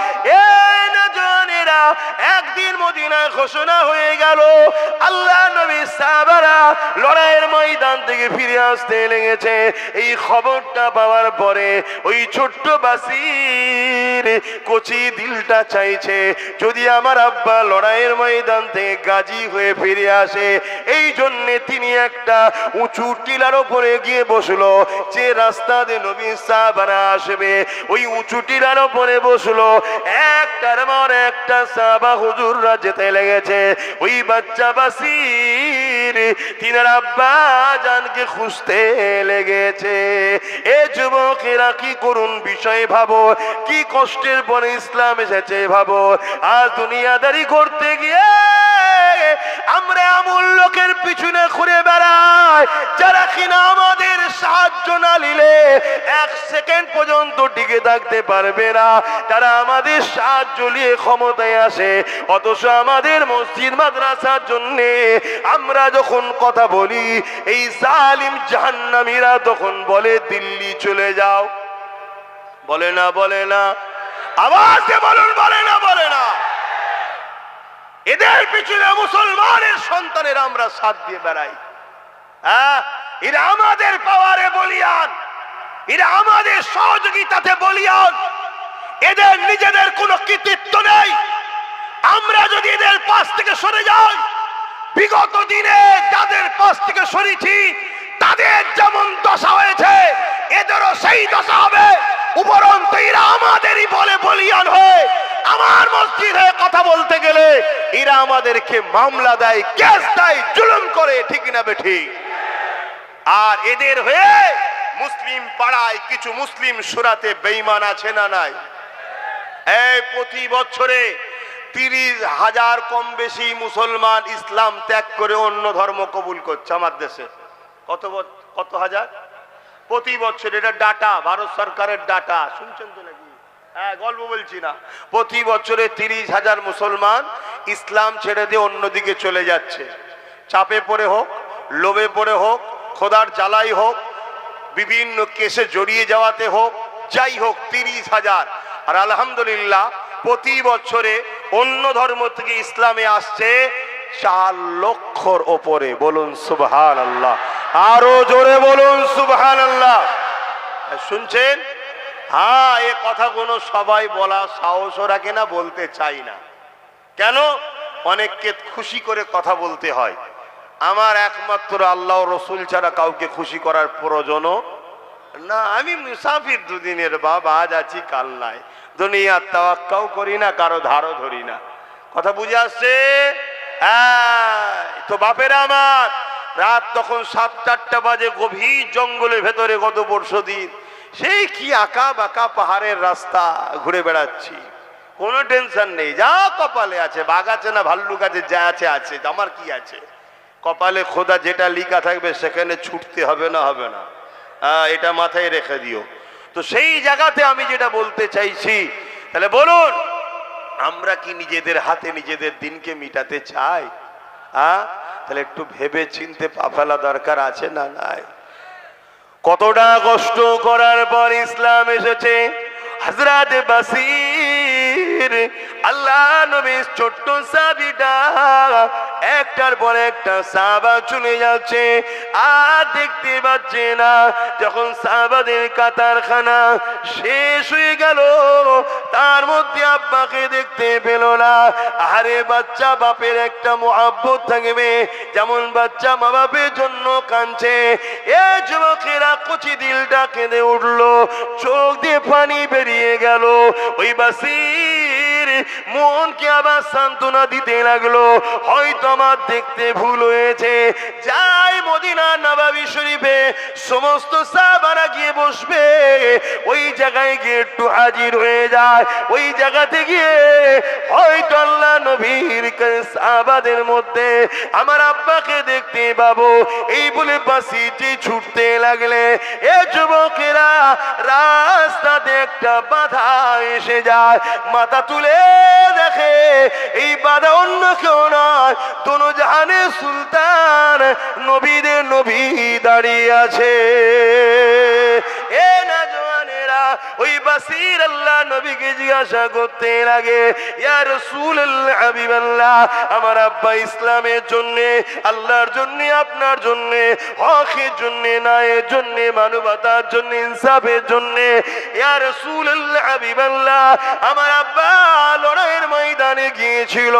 একদিন মদিনায় ঘোষণা হয়ে গেল, আল্লাহ নবী সাহাবারা লড়াইয়ের ময়দান থেকে ফিরে আসতে লেগেছে। এই খবরটা পাওয়ার পরে ওই ছোট্ট বাসির কচি দিলটা চাইছে যদি আমার আব্বা লড়াইয়ের ময়দান থেকে গাজী হয়ে ফিরে আসে। এই জন্যে তিনি একটা উঁচু টিলার উপরে গিয়ে বসলো। যে রাস্তা দিয়ে নবী সাহাবারা আসবে, ওই উঁচু টিলার উপরে বসলো। একটার পর একটা সাহাবা হুজুররা যেতে লেগেছে। ওই বাচ্চা বাসির তিনার আব্বা জানকে খুঁজতে লেগেছে। এ যুবকেরা, কি করুন বিষয় ভাবো, কি কষ্টের পরে ইসলাম এসেছে ভাবো। আজ দুনিয়াদারি করতে গিয়ে আমরা এমন লোকের পিছনে ঘুরে বেড়াই যারা কিনা আমাদের সাহায্য না নিলে এক সেকেন্ড পর্যন্ত টিকে থাকতে পারবে না। তারা আমাদের সাহায্য নিয়ে ক্ষমতায় আসে, অথচ আমাদের মসজিদ মাদ্রাসার জন্য আমরা যখন কথা বলি, এই জালিম জাহান্নামীরা তখন বলে দিল্লি চলে যাও। বলে না? বলে না? আওয়াজে বলুন, বলে না? বলে না? এদের পিছনে মুসলমানের সন্তানের আমরা সাথ দিয়ে বেড়াই। এরা আমাদের পাওয়ারে বলিয়ান, এরা আমাদের সহযোগিতাতে বলিয়ান। এদের নিজেদের কোনো কৃতিত্ব নেই। আমরা যদি এদের পাশ থেকে সরে যাই, বিগত দিনে যাদের পাশ থেকে সরেছি তাদের যেমন দশা হয়েছে এদেরও সেই দশা হবে। উপরন্ত এরা আমাদেরই বলে বলিয়ান হয়ে আমার মসজিদে কথা বলতে গেলে এরা আমাদেরকে মামলা দেয়, কেস দেয়, জুলুম করে। ঠিক না বেঠিক? আর এদের হয়ে মুসলিম পাড়ায় কিছু মুসলিম সুরাতে বেঈমান আছে না নাই? এই প্রতি বছরে 30,000 কম বেশি মুসলমান ইসলাম ত্যাগ করে অন্য ধর্ম কবুল করছে আমার দেশে। কত হাজার প্রতি বছর? এটা ডাটা, ভারত সরকারের ডাটা। শুনছেন তো নাকি? গল্প বলছি না। প্রতি বছরে 30,000 মুসলমান ইসলাম ছেড়ে দিয়ে অন্যদিকে চলে যাচ্ছে। চাপে পড়ে হোক, লোভে পড়ে হোক, খোদার জ্বালাই হোক, বিভিন্ন কেসে জড়িয়ে যাওয়াতে হোক, যাই হোক 30,000। আর আলহামদুলিল্লাহ প্রতি বছরে অন্য ধর্ম থেকে ইসলামে আসছে 4 লক্ষর ওপরে। বলুন সুবহানাল্লাহ। আরো জোরে বলুন সুবহানাল্লাহ। শুনছেন? হ্যাঁ, এ কথাগুলো সবাই বলা সাহসও রাখে না, বলতে চাই না। কেন? অনেককে খুশি করে কথা বলতে হয়। আমার একমাত্র আল্লাহ রসুল ছাড়া কাউকে খুশি করার প্রয়োজনও না। আমি মুসাফির, দুদিনের বাবা, আজ আছি কাল নাই। দুনিয়ার তাওয়াক্কাও করি না, কারো ধারও ধরি না। কথা বুঝে আসছে? তো বাপেরা আমার, রাত তখন 7-8টা বাজে, গভীর জঙ্গলের ভেতরে গত পরশু দিন সেই কি আঁকা বাঁকা পাহাড়ের রাস্তা ঘুরে বেড়াচ্ছি, কোনো টেনশন নেই, যা কপালে আছে, বাঘ আছে না ভাল্লুক আছে, যা আছে আছে, আমার কি আছে, কপালে খোদা যেটা লিখা থাকবে সেখানে ছুটতে হবে না, হবে না, এটা মাথায় রেখে দিও। তো সেই জায়গাতে আমি যেটা বলতে চাইছি, তাহলে বলুন আমরা কি নিজেদের হাতে নিজেদের দিনকে মিটাতে চাই? তাহলে একটু ভেবে চিনতে পা ফেলা দরকার আছে না নাই? কতটা কষ্ট করার পর ইসলাম এসেছে। হযরত বাসির আল্লাহ নবীর ছোট্ট সাহাবীটা একটার পর একটা সাহাবা চলে যাচ্ছে, আর দেখতে পাচ্ছে না। যখন সাহাবাদের কাতারখানা শেষ হয়ে গেল, তার মধ্যে আব্বাকে দেখতে পেল না। আরে বাচ্চা বাপের একটা মুহাব্বত থাকবে, যেমন বাচ্চা মা বাপের জন্য কাঁদছে, এ যুবকেরা কচি দিলটা কেঁদে উঠলো, চোখ দিয়ে পানি বেরিয়ে গেল। ওই বাসির মনকে আবার সান্ত্বনা দিতে লাগলো, হয়তো আমার দেখতে ভুল হয়েছে, যাই মদিনা নববী শরীফে সমস্ত সাহাবারা গিয়ে বসবে, ওই জায়গায় গিয়ে একটু হাজির হয়ে যায়, ওই জায়গাতে গিয়ে হয়তো আল্লাহ নবীর সাহাবাদের মধ্যে আমার আব্বাকে দেখতে পাবো। এই বলে বাসিটি ছুটতে লাগলে, এ যুবকেরা রাস্তাতে একটা বাধা এসে যায়, মাথা তুলে দেখে এই বাধা অন্য কেউ নয়, দোনো জাহানের সুলতান নবীদের নবী দাঁড়িয়ে আছে। এ না জওয়ানেরা, ওই বাসির আল্লাহ নবীকে জিজ্ঞাসা করতে লাগে, ইয়া রাসূলুল্লাহ হাবিবাল্লাহ, আমার আব্বা ইসলামের জন্য, আল্লাহর জন্য, আপনার জন্য, হকের জন্য, ন্যায়ের জন্য, মানবতার জন্য, ইনসাফের জন্য, ইয়া রাসূলুল্লাহ হাবিবাল্লাহ, আমার আব্বা লড়াইয়ের ময়দানে গিয়েছিল,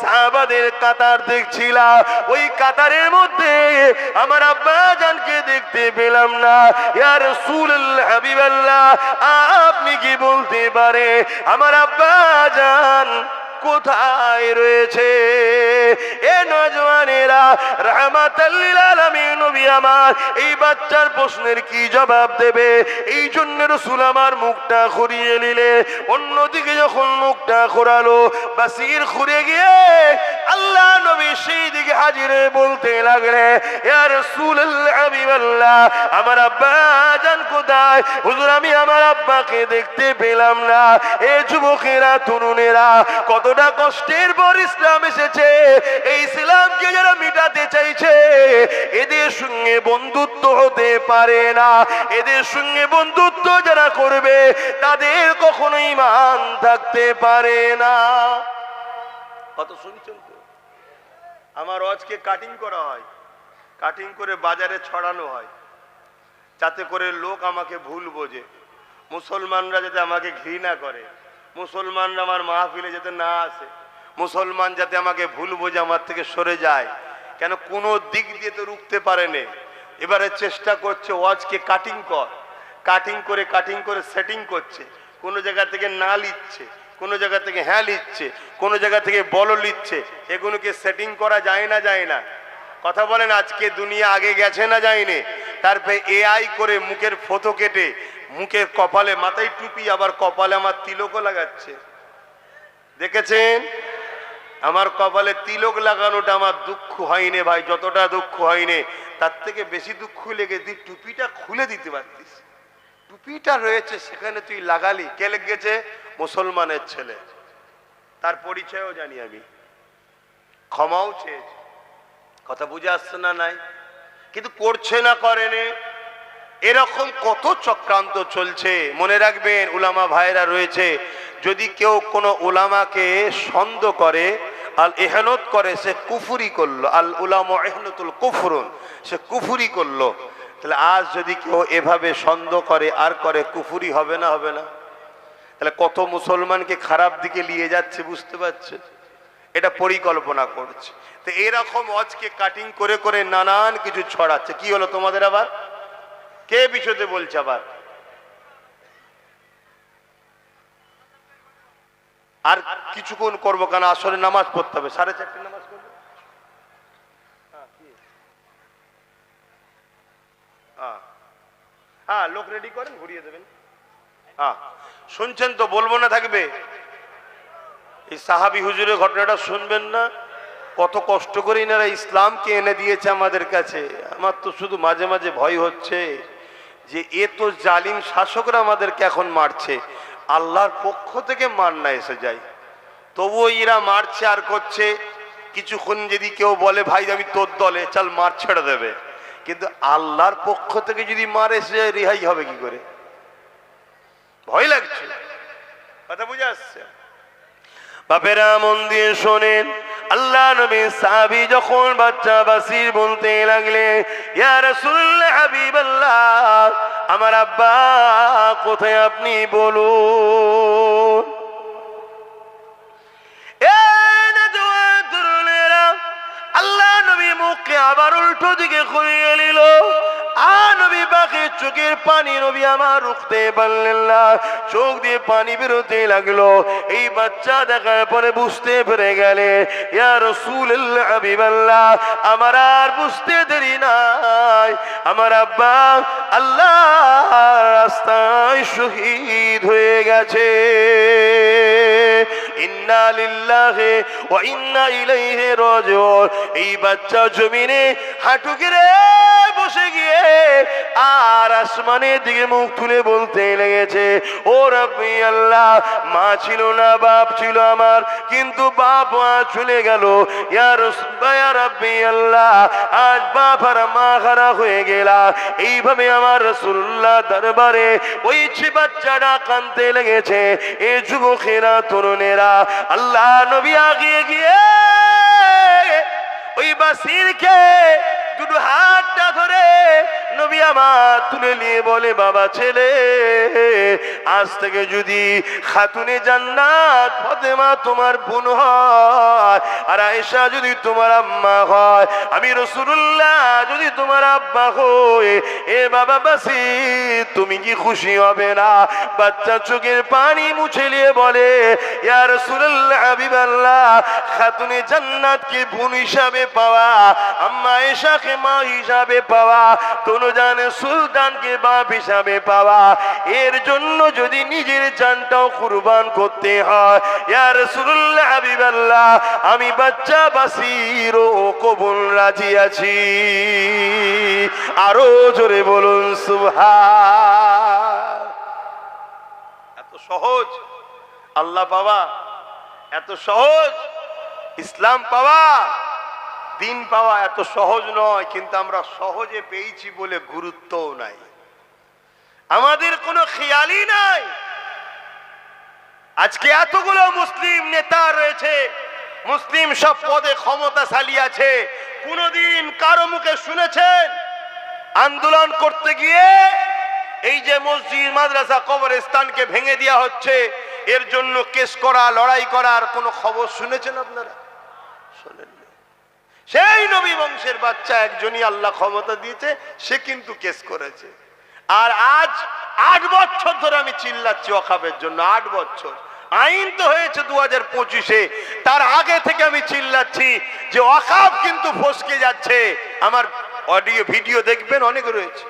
সাহাবাদের কাতার দেখছিলাম, ওই কাতারের মধ্যে আমার আব্বা জানকে দেখতে পেলাম না। ইয়া রাসূলুল্লাহ হাবিবাল্লাহ, আপনি কি বলতে পারে আমার আব্বা জান কোথায় রয়েছে? এ নওজওয়ানেরা, রাহমাতাল লিল আলামিন নবী আমার এই বাচ্চার প্রশ্নের কি জবাব দেবে? এই জন্য রাসূল আমার মুখটা ঘুরিয়ে নিলে, অন্যদিকে যখন মুখটা ঘোরালো, বাসির ঘুরে গিয়ে আল্লাহ নবী সেই দিকে হাজির বলতে লাগলে, ইয়া রাসূলুল্লাহ হাবিবাল্লাহ, আমার আব্বা জান কোথায়? হুজুর, আমি আমার আব্বাকে দেখতে পেলাম না। এ যুবকেরা, তরুণেরা, কতটা কষ্টের পর ইসলাম এসেছে। এই ইসলামকে যারা মিটাতে চাইছে, এদের সঙ্গে বন্ধুত্ব হতে পারে না। এদের সঙ্গে বন্ধুত্ব যারা করবে, তাদের কখনো ঈমান থাকতে পারে না। কত শুনছেন তো? আমার আজকে কাটিং করা হয়, কাটিং করে বাজারে ছড়ানো হয়, যাতে করে লোক আমাকে ভুল বোঝে, মুসলমানরা যাতে আমাকে ঘৃণা করে, মুসলমানরা আমার মাহফিলে যাতে না আসে, মুসলমান যাতে আমাকে ভুল বোঝে, আমার থেকে সরে যায়। কেন? কোনো দিক দিয়ে তো রুখতে পারেনি। এবারে চেষ্টা করছে ওয়াজকে কাটিং কর, কাটিং করে সেটিং করছে, কোনো জায়গা থেকে না লিখছে, কোনো জায়গা থেকে হ্যাঁ লিখছে, কোনো জায়গা থেকে বলো লিখছে। এগুলোকে সেটিং করা যায় না, যায় না? কথা বলেন, আজকে দুনিয়া আগে গেছে না যায়নি? তারপরে এআই করে মুখের ফটো কেটে মুখের কপালে, মাথায় টুপি, আবার কপালে আমার তিলকও লাগাচ্ছে। দেখেছেন? আমার কপালে তিলক লাগানোটা আমার দুঃখ হয়নি ভাই, যতটা দুঃখ হয়নি তার থেকে বেশি দুঃখ লেগেছে টুপিটা খুলে দিতে পারতিস। টুপিটা রয়েছে সেখানে তুই লাগালি, কে লেগেছে? মুসলমানের ছেলে, তার পরিচয়ও জানি আমি, ক্ষমাও চেয়েছে। কথা বুঝে আসছে না? নাই, কিন্তু করছে না, করেনি। এরকম কত চক্রান্ত চলছে। মনে রাখবেন, উলামা ভাইরা রয়েছে, যদি কেউ কোনো উলামাকে সন্দেহ করে, আল ইহনত করে, সে কুফরি করলো। আল উলামা ইহনতুল কুফরুন, সে কুফরি করলো। তাহলে আজ যদি কেউ এভাবে সন্দেহ করে আর করে, কুফরি হবে না? হবে না? তাহলে কত মুসলমানকে খারাপ দিকে নিয়ে যাচ্ছে, বুঝতে পারছে? এটা পরিকল্পনা করছে। তো এরকম আজকে কাটিং করে করে নানান কিছু ছড়াচ্ছে। কি হলো তোমাদের আবার? কে বিষয়তে বলছে আবার? আর কিছুক্ষণ করবো, কেন আসলে নামাজ পড়তে হবে, 4:30 নামাজ পড়বো। হ্যাঁ, লোক রেডি করেন, ঘুরিয়ে দেবেন। হ্যাঁ, শুনছেন তো, বলবো না থাকবে? এই সাহাবী হুজুরের ঘটনাটা শুনবেন না? কত কষ্ট করে এনারা ইসলামকে এনে দিয়েছে আমাদের কাছে। আমার তো শুধু মাঝে মাঝে ভয় হচ্ছে যে এ তো জালিম শাসকরা আমাদেরকে এখন মারছে, আল্লাহর পক্ষ থেকে মার না এসে যায়, তবুও এরা মারছে আর করছে। কিছুক্ষণ যদি কেউ বলে ভাই আমি তোর দলে, চল মার ছেড়ে দেবে, কিন্তু আল্লাহর পক্ষ থেকে যদি মার এসে যায় রেহাই হবে কি করে? ভয় লাগছে। কথা বুঝে আসছে? বাপেরা মন দিয়ে শোনেন, আল্লাহ নবী সাহাবী যখন বাচ্চা বাসির বলতে লাগলেন, ইয়া রাসূলুল্লাহ হাবিবাল্লাহ, আমার আব্বা কোথায় আপনি বলুন। আল্লাহ নবী মুখকে আবার উল্টো দিকে ঘুরিয়ে নিল, আর নবী বাকি চোখের পানি নবী আমার রুখতে পারলেন না, চোখ দিয়ে পানি বেরোতে লাগলো। এই বাচ্চা দেখার পরে বুঝতে পেরে গেলে, ইয়া রাসূলুল্লাহ হাবিবাল্লাহ, আমার আর বুঝতে দেরি নাই, আমার আব্বা আল্লাহর রাস্তায় শহীদ হয়ে গেছে। ইন্না লিল্লাহি ওয়া ইন্না ইলাইহি রাজিউন। এই বাচ্চা জমিনে হাঁটু গেড়ে বসে গিয়ে আর আসমানের দিকে মুখ তুলে বলতে লেগেছে, ও রাব্বি আল্লাহ, মা ছিল না বাপ ছিল আমার, কিন্তু বাপ মা চলে গেল, ইয়া রাসূলুল্লাহ ইয়া রাব্বি আল্লাহ, আজ বাপ আর মা হারা হয়ে গেলা। এইভাবে আমার রাসূলুল্লাহ দরবারে ওই বাচ্চাটা কাঁদতে লেগেছে। এই যুবকেরা তরুণেরা, আল্লাহ নবী আগিয়ে গিয়ে ওই বাসিরকে দুটো হাতটা ধরে নবী আমার তুলে নিয়ে বলে, বাবা ছেলে, আজ থেকে যদি খাতুনে জান্নাত ফাতেমা তোমার বোন হয়, আর আয়েশা যদি তোমার আম্মা হয়, আমি রাসূলুল্লাহ যদি তোমার আব্বা হই, এ বাবা বাসির তুমি কি খুশি হবে না? বাচ্চা চোখের পানি মুছে নিয়ে বলে, ইয়া রাসূলুল্লাহ হাবিবাল্লাহ, খাতুনে জান্নাতকে বোন হিসাবে পাওয়া, আম্মা আয়েশাকে মা হিসাবে পাওয়া, দোনোজানে সুলতানকে বাপ হিসাবে পাওয়া, এর জন্য যদি নিজের জানটাও কুরবান করতে হয়, ইয়া রাসূলুল্লাহ হাবিবাল্লাহ, আমি বাচ্চা বাসির ও কবুল রাজি আছি। আরো জোরে বলুন সুবহান। এত সহজ আল্লাহ পাওয়া, এত সহজ ইসলাম পাওয়া, দিন পাওয়া এত সহজ নয়, কিন্তু আমরা সহজে পেয়েছি বলে গুরুত্বও নাই, আমাদের কোনো খেয়ালই নাই। আজকে এতগুলো মুসলিম নেতা রয়েছে, মুসলিম সব পদে ক্ষমতাশালী আছে, কোনদিন কারো মুখে শুনেছেন আন্দোলন করতে গিয়ে এই যে মসজিদ মাদ্রাসা কবরস্থানকে ভেঙে দেওয়া হচ্ছে, এর জন্য কেস করা, লড়াই করার কোনো খবর শুনেছেন আপনারা? শোনেন। সেই নবী বংশের বাচ্চা একজনই আল্লাহ ক্ষমতা দিয়েছে, সে কিন্তু কেস করেছে। আর আজ 8 বছর ধরে আমি চিল্লাচ্ছি ওয়াকফের জন্য, 8 বছর। আইন তো হয়েছে 2025-এ, তার আগে থেকে আমি চিল্লাচ্ছি যে ওয়াকফ কিন্তু ফসকে যাচ্ছে। আমার অডিও ভিডিও দেখবেন, অনেক রয়েছে।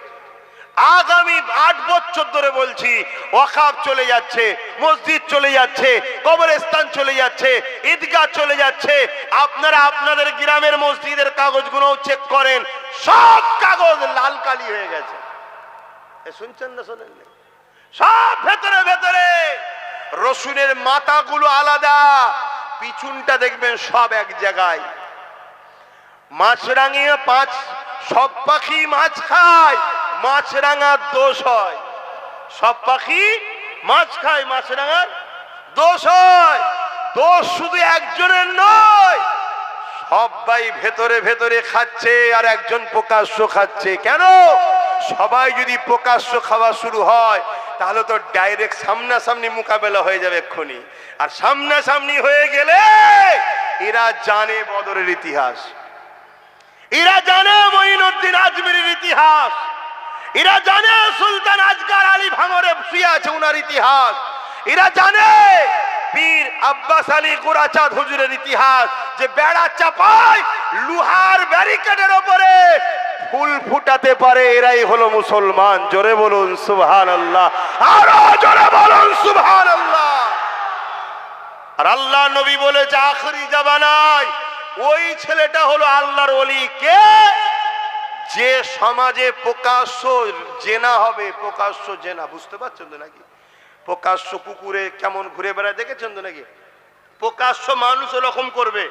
আগামী 8 বছর ধরে বলছি ওয়াকফ চলে যাচ্ছে, মসজিদ চলে যাচ্ছে, কবরস্থান চলে যাচ্ছে, ঈদগাহ চলে যাচ্ছে। আপনারা আপনাদের গ্রামের মসজিদের কাগজগুলো চেক করেন, সব কাগজ লাল কালি হয়ে গেছে। শুনছেন না? শোনেন? সব ভেতরে ভেতরে রসুনের মাথাগুলো আলাদা, পিছনটা দেখবেন সব এক জায়গায়। মাছরাঙিয়া 5 সব পাখি মাছ খায়, মাছরাঙার দোষ হয়। সব পাখি মাছ খায়, মাছরাঙার দোষ হয়। দোষ শুধু একজনের নয়, সবাই ভেতরে ভেতরে খাচ্ছে, আর একজন প্রকাশ্য খাচ্ছে। কেন? সবাই যদি প্রকাশ্য খাওয়া শুরু হয়, তাহলে তো ডাইরেক্ট সামনাসামনি মোকাবেলা হয়ে যাবে এক্ষুনি। আর সামনাসামনি হয়ে গেলে এরা জানে বদরের ইতিহাস, এরা জানে মঈনুদ্দিন আজমিরের ইতিহাস, এরা জানে সুলতান আজগার আলী ভাঙরে শুয়ে আছে উনার ইতিহাস, এরা জানে পীর আব্বাস আলী গোরাচাঁদ হুজুরের ইতিহাস, যে বেড়া চাপায় লোহার ব্যারিকেডের ওপরে ফুল ফুটাতে পারে, এরাই হলো মুসলমান। জোরে বলুন সুবহানাল্লাহ, আরো জোরে বলুন সুবহানাল্লাহ। আর আল্লাহ নবী বলেছে আখরি জামানায় ওই ছেলেটা হলো আল্লাহর ওলি। কে? যে সমাজে প্রকাশ্য জেনা হবে, প্রকাশ্য জেনা, বুঝতে পারছেন তো নাকি? প্রকাশ্য কুকুরে কেমন ঘুরে বেড়ায় দেখেছেন তো নাকি? প্রকাশ্য মানুষ ওরকম করবে।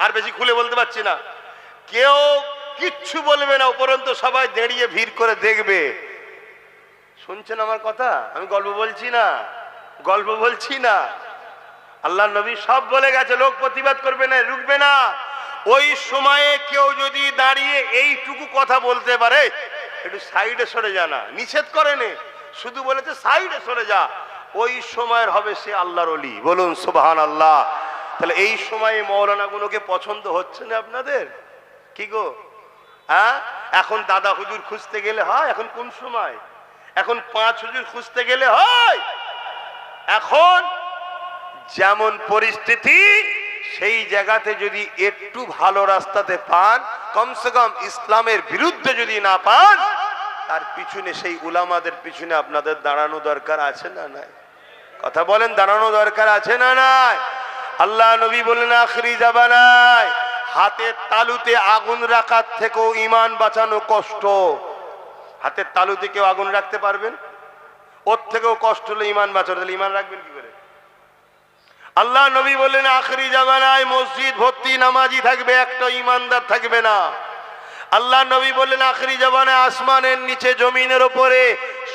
আর বেশি খুলে বলতে পারছি না, কেউ কিচ্ছু বলবে না, উপরন্তু সবাই দাঁড়িয়ে ভিড় করে দেখবে। শুনছেন আমার কথা? আমি গল্প বলছি না, গল্প বলছি না। আল্লাহ নবী সব বলে গেছে, লোক প্রতিবাদ করবে না, রুখবে না। ওই সময়ে কেউ যদি দাঁড়িয়ে এইটুকু কথা বলতে পারে, একটু সাইডে সরে যা, না নিষেধ করেনি, শুধু বলেছে সাইডে সরে যা, ওই সময়ের হবে সে আল্লাহর ওলি। বলুন সুবহানাল্লাহ। তাহলে এই সময়ে মৌলানা গুলোকে পছন্দ হচ্ছে না আপনাদের? কি গো, হ্যাঁ? এখন দাদা হুজুর খুঁজতে গেলে হয়? এখন কোন সময়? এখন 5 হুজুর খুঁজতে গেলে হয়? এখন যেমন পরিস্থিতি, সেই জায়গাতে যদি একটু ভালো রাস্তাতে পান, কমসে কম ইসলামের বিরুদ্ধে যদি না পান, তার পিছনে সেই উলামাদের পিছনে আপনাদের দাঁড়ানো দরকার আছে না নাই? কথা বলেন, দাঁড়ানো দরকার আছে না নাই? আল্লাহ নবী বলেন আখরি জামানায় হাতের তালুতে আগুন রাখার থেকেও ঈমান বাঁচানো কষ্ট। হাতের তালুতে কেউ আগুন রাখতে পারবেন? ওর থেকেও কষ্ট হলো ঈমান বাঁচানো। তাহলে ঈমান রাখবেন কি করে? আল্লাহ নবী বললেন আখরি জামানায় মসজিদ ভর্তি নামাজি থাকবে, একটা ঈমানদার থাকবে না। আল্লাহ নবী বললেন আখরি জামানায় আসমানের নিচে জমিনের উপরে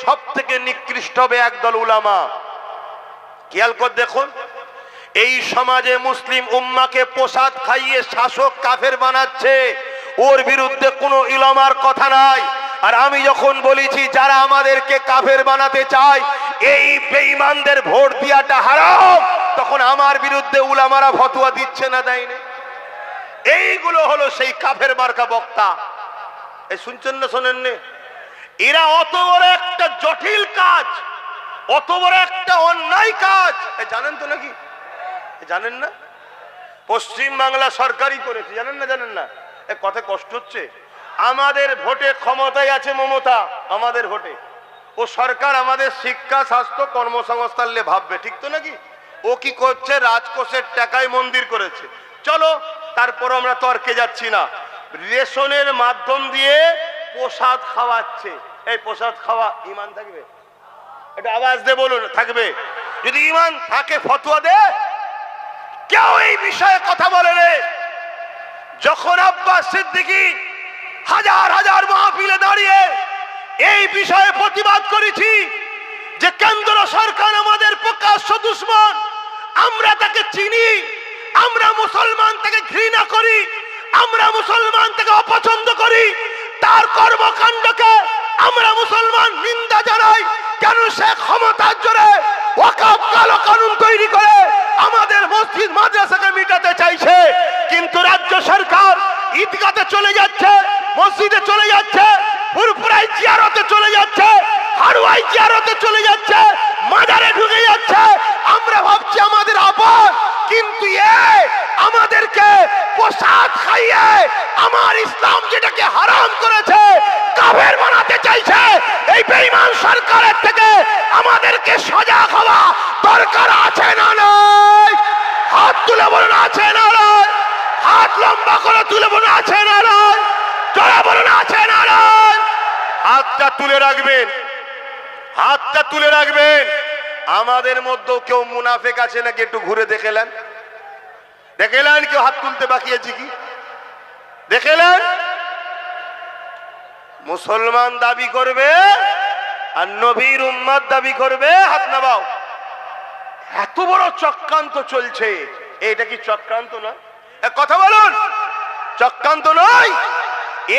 সব থেকে নিকৃষ্ট হবে একদল উলামা। খেয়াল করে দেখুন, এই সমাজে মুসলিম উম্মাকে প্রসাদ খাইয়ে শাসক কাফের বানাচ্ছে, ওর বিরুদ্ধে কোনো উলামার কথা নাই। আর আমি যখন বলেছি যারা আমাদেরকে কাফের বানাতে চায়, এই বেঈমানদের ভোট দিয়াটা হারাম, তখন আমার বিরুদ্ধে উলামারা ফতোয়া দিচ্ছে না, দেয় না? এইগুলো হলো সেই কাফের মার্কা বক্তা। এই শুনছেন না, শোনেন না? এরা অত বড় একটা জটিল কাজ, অত বড় একটা অন্যায় কাজ জানেন তো নাকি? জানেন না? পশ্চিম বাংলা সরকারই করেছে, জানেন না? জানেন না? এ কথা কষ্ট হচ্ছে। আমাদের ভোটে ক্ষমতায় আছে মমতা, আমাদের ভোটে ও সরকার আমাদের শিক্ষা স্বাস্থ্য কর্মসংস্থান নিয়ে ভাববে, ঠিক তো নাকি? ও কি করছে? রাজকোষের টাকায় মন্দির করেছে। চলো, তারপর আমরা তর্কে যাচ্ছি না। রেশনের মাধ্যম দিয়ে প্রসাদ খাওয়াচ্ছে। এই প্রসাদ খাওয়া ঈমান থাকবে? এটা আওয়াজ দিয়ে বলুন, থাকবে? যদি ঈমান থাকে ফতোয়া দে। কেউ এই বিষয়ে কথা বলে রে। যখন আব্বাস সিদ্দিকী হাজার হাজার মাহফিলে দাঁড়িয়ে এই বিষয়ে প্রতিবাদ করেছি যে কেন্দ্র সরকার আমাদের প্রকাশ্য দুশমন, আমরা তাকে চিনি, আমরা মুসলমান তাকে ঘৃণা করি, আমরা মুসলমান তাকে অপছন্দ করি, তার কর্মকাণ্ডকে আমরা মুসলমান নিন্দা জানাই। কেন সে ক্ষমতার জোরে ওয়াকফ কালো কানুন তৈরি করে আমাদের মসজিদ মাদ্রাসাকে মিটাতে চাইছে, কিন্তু রাজ্য সরকার ঈদগাতে চলে যাচ্ছে, মসজিদে চলে যাচ্ছে, ফুরফুরাই জিয়ারতে চলে যাচ্ছে, হারুয়াই জিয়ারতে চলে যাচ্ছে, মাজারে ঢুকে যাচ্ছে। আমরা ভাবছি আমাদের আপন, কিন্তু আমাদেরকে প্রসাদ খাইয়ে আমার ইসলাম যেটাকে হারাম করেছে কাফের বানাতে চাইছে। এই বেঈমান সরকারের থেকে আমাদেরকে সজাগ হওয়া দরকার আছে না নাই? হাত তুলে বলুন আছে না নাই? হাত লম্বা করে তুলে বলুন আছে না নাই? জোরে বলুন আছে না নাই? হাতটা তুলে রাখবেন, হাতটা তুলে রাখবেন। আমাদের মধ্যেও কেউ মুনাফিক আছে নাকি? একটু ঘুরে দেখেলেন, দেখেলেন কেউ হাত তুলতে বাকি আছে কি? দেখেলেন? মুসলমান দাবি করবে আর নবীর উম্মত দাবি করবে, হাত নামাও। এত বড় চক্রান্ত চলছে, এটা কি চক্রান্ত না? কথা বলুন, চক্রান্ত নয়?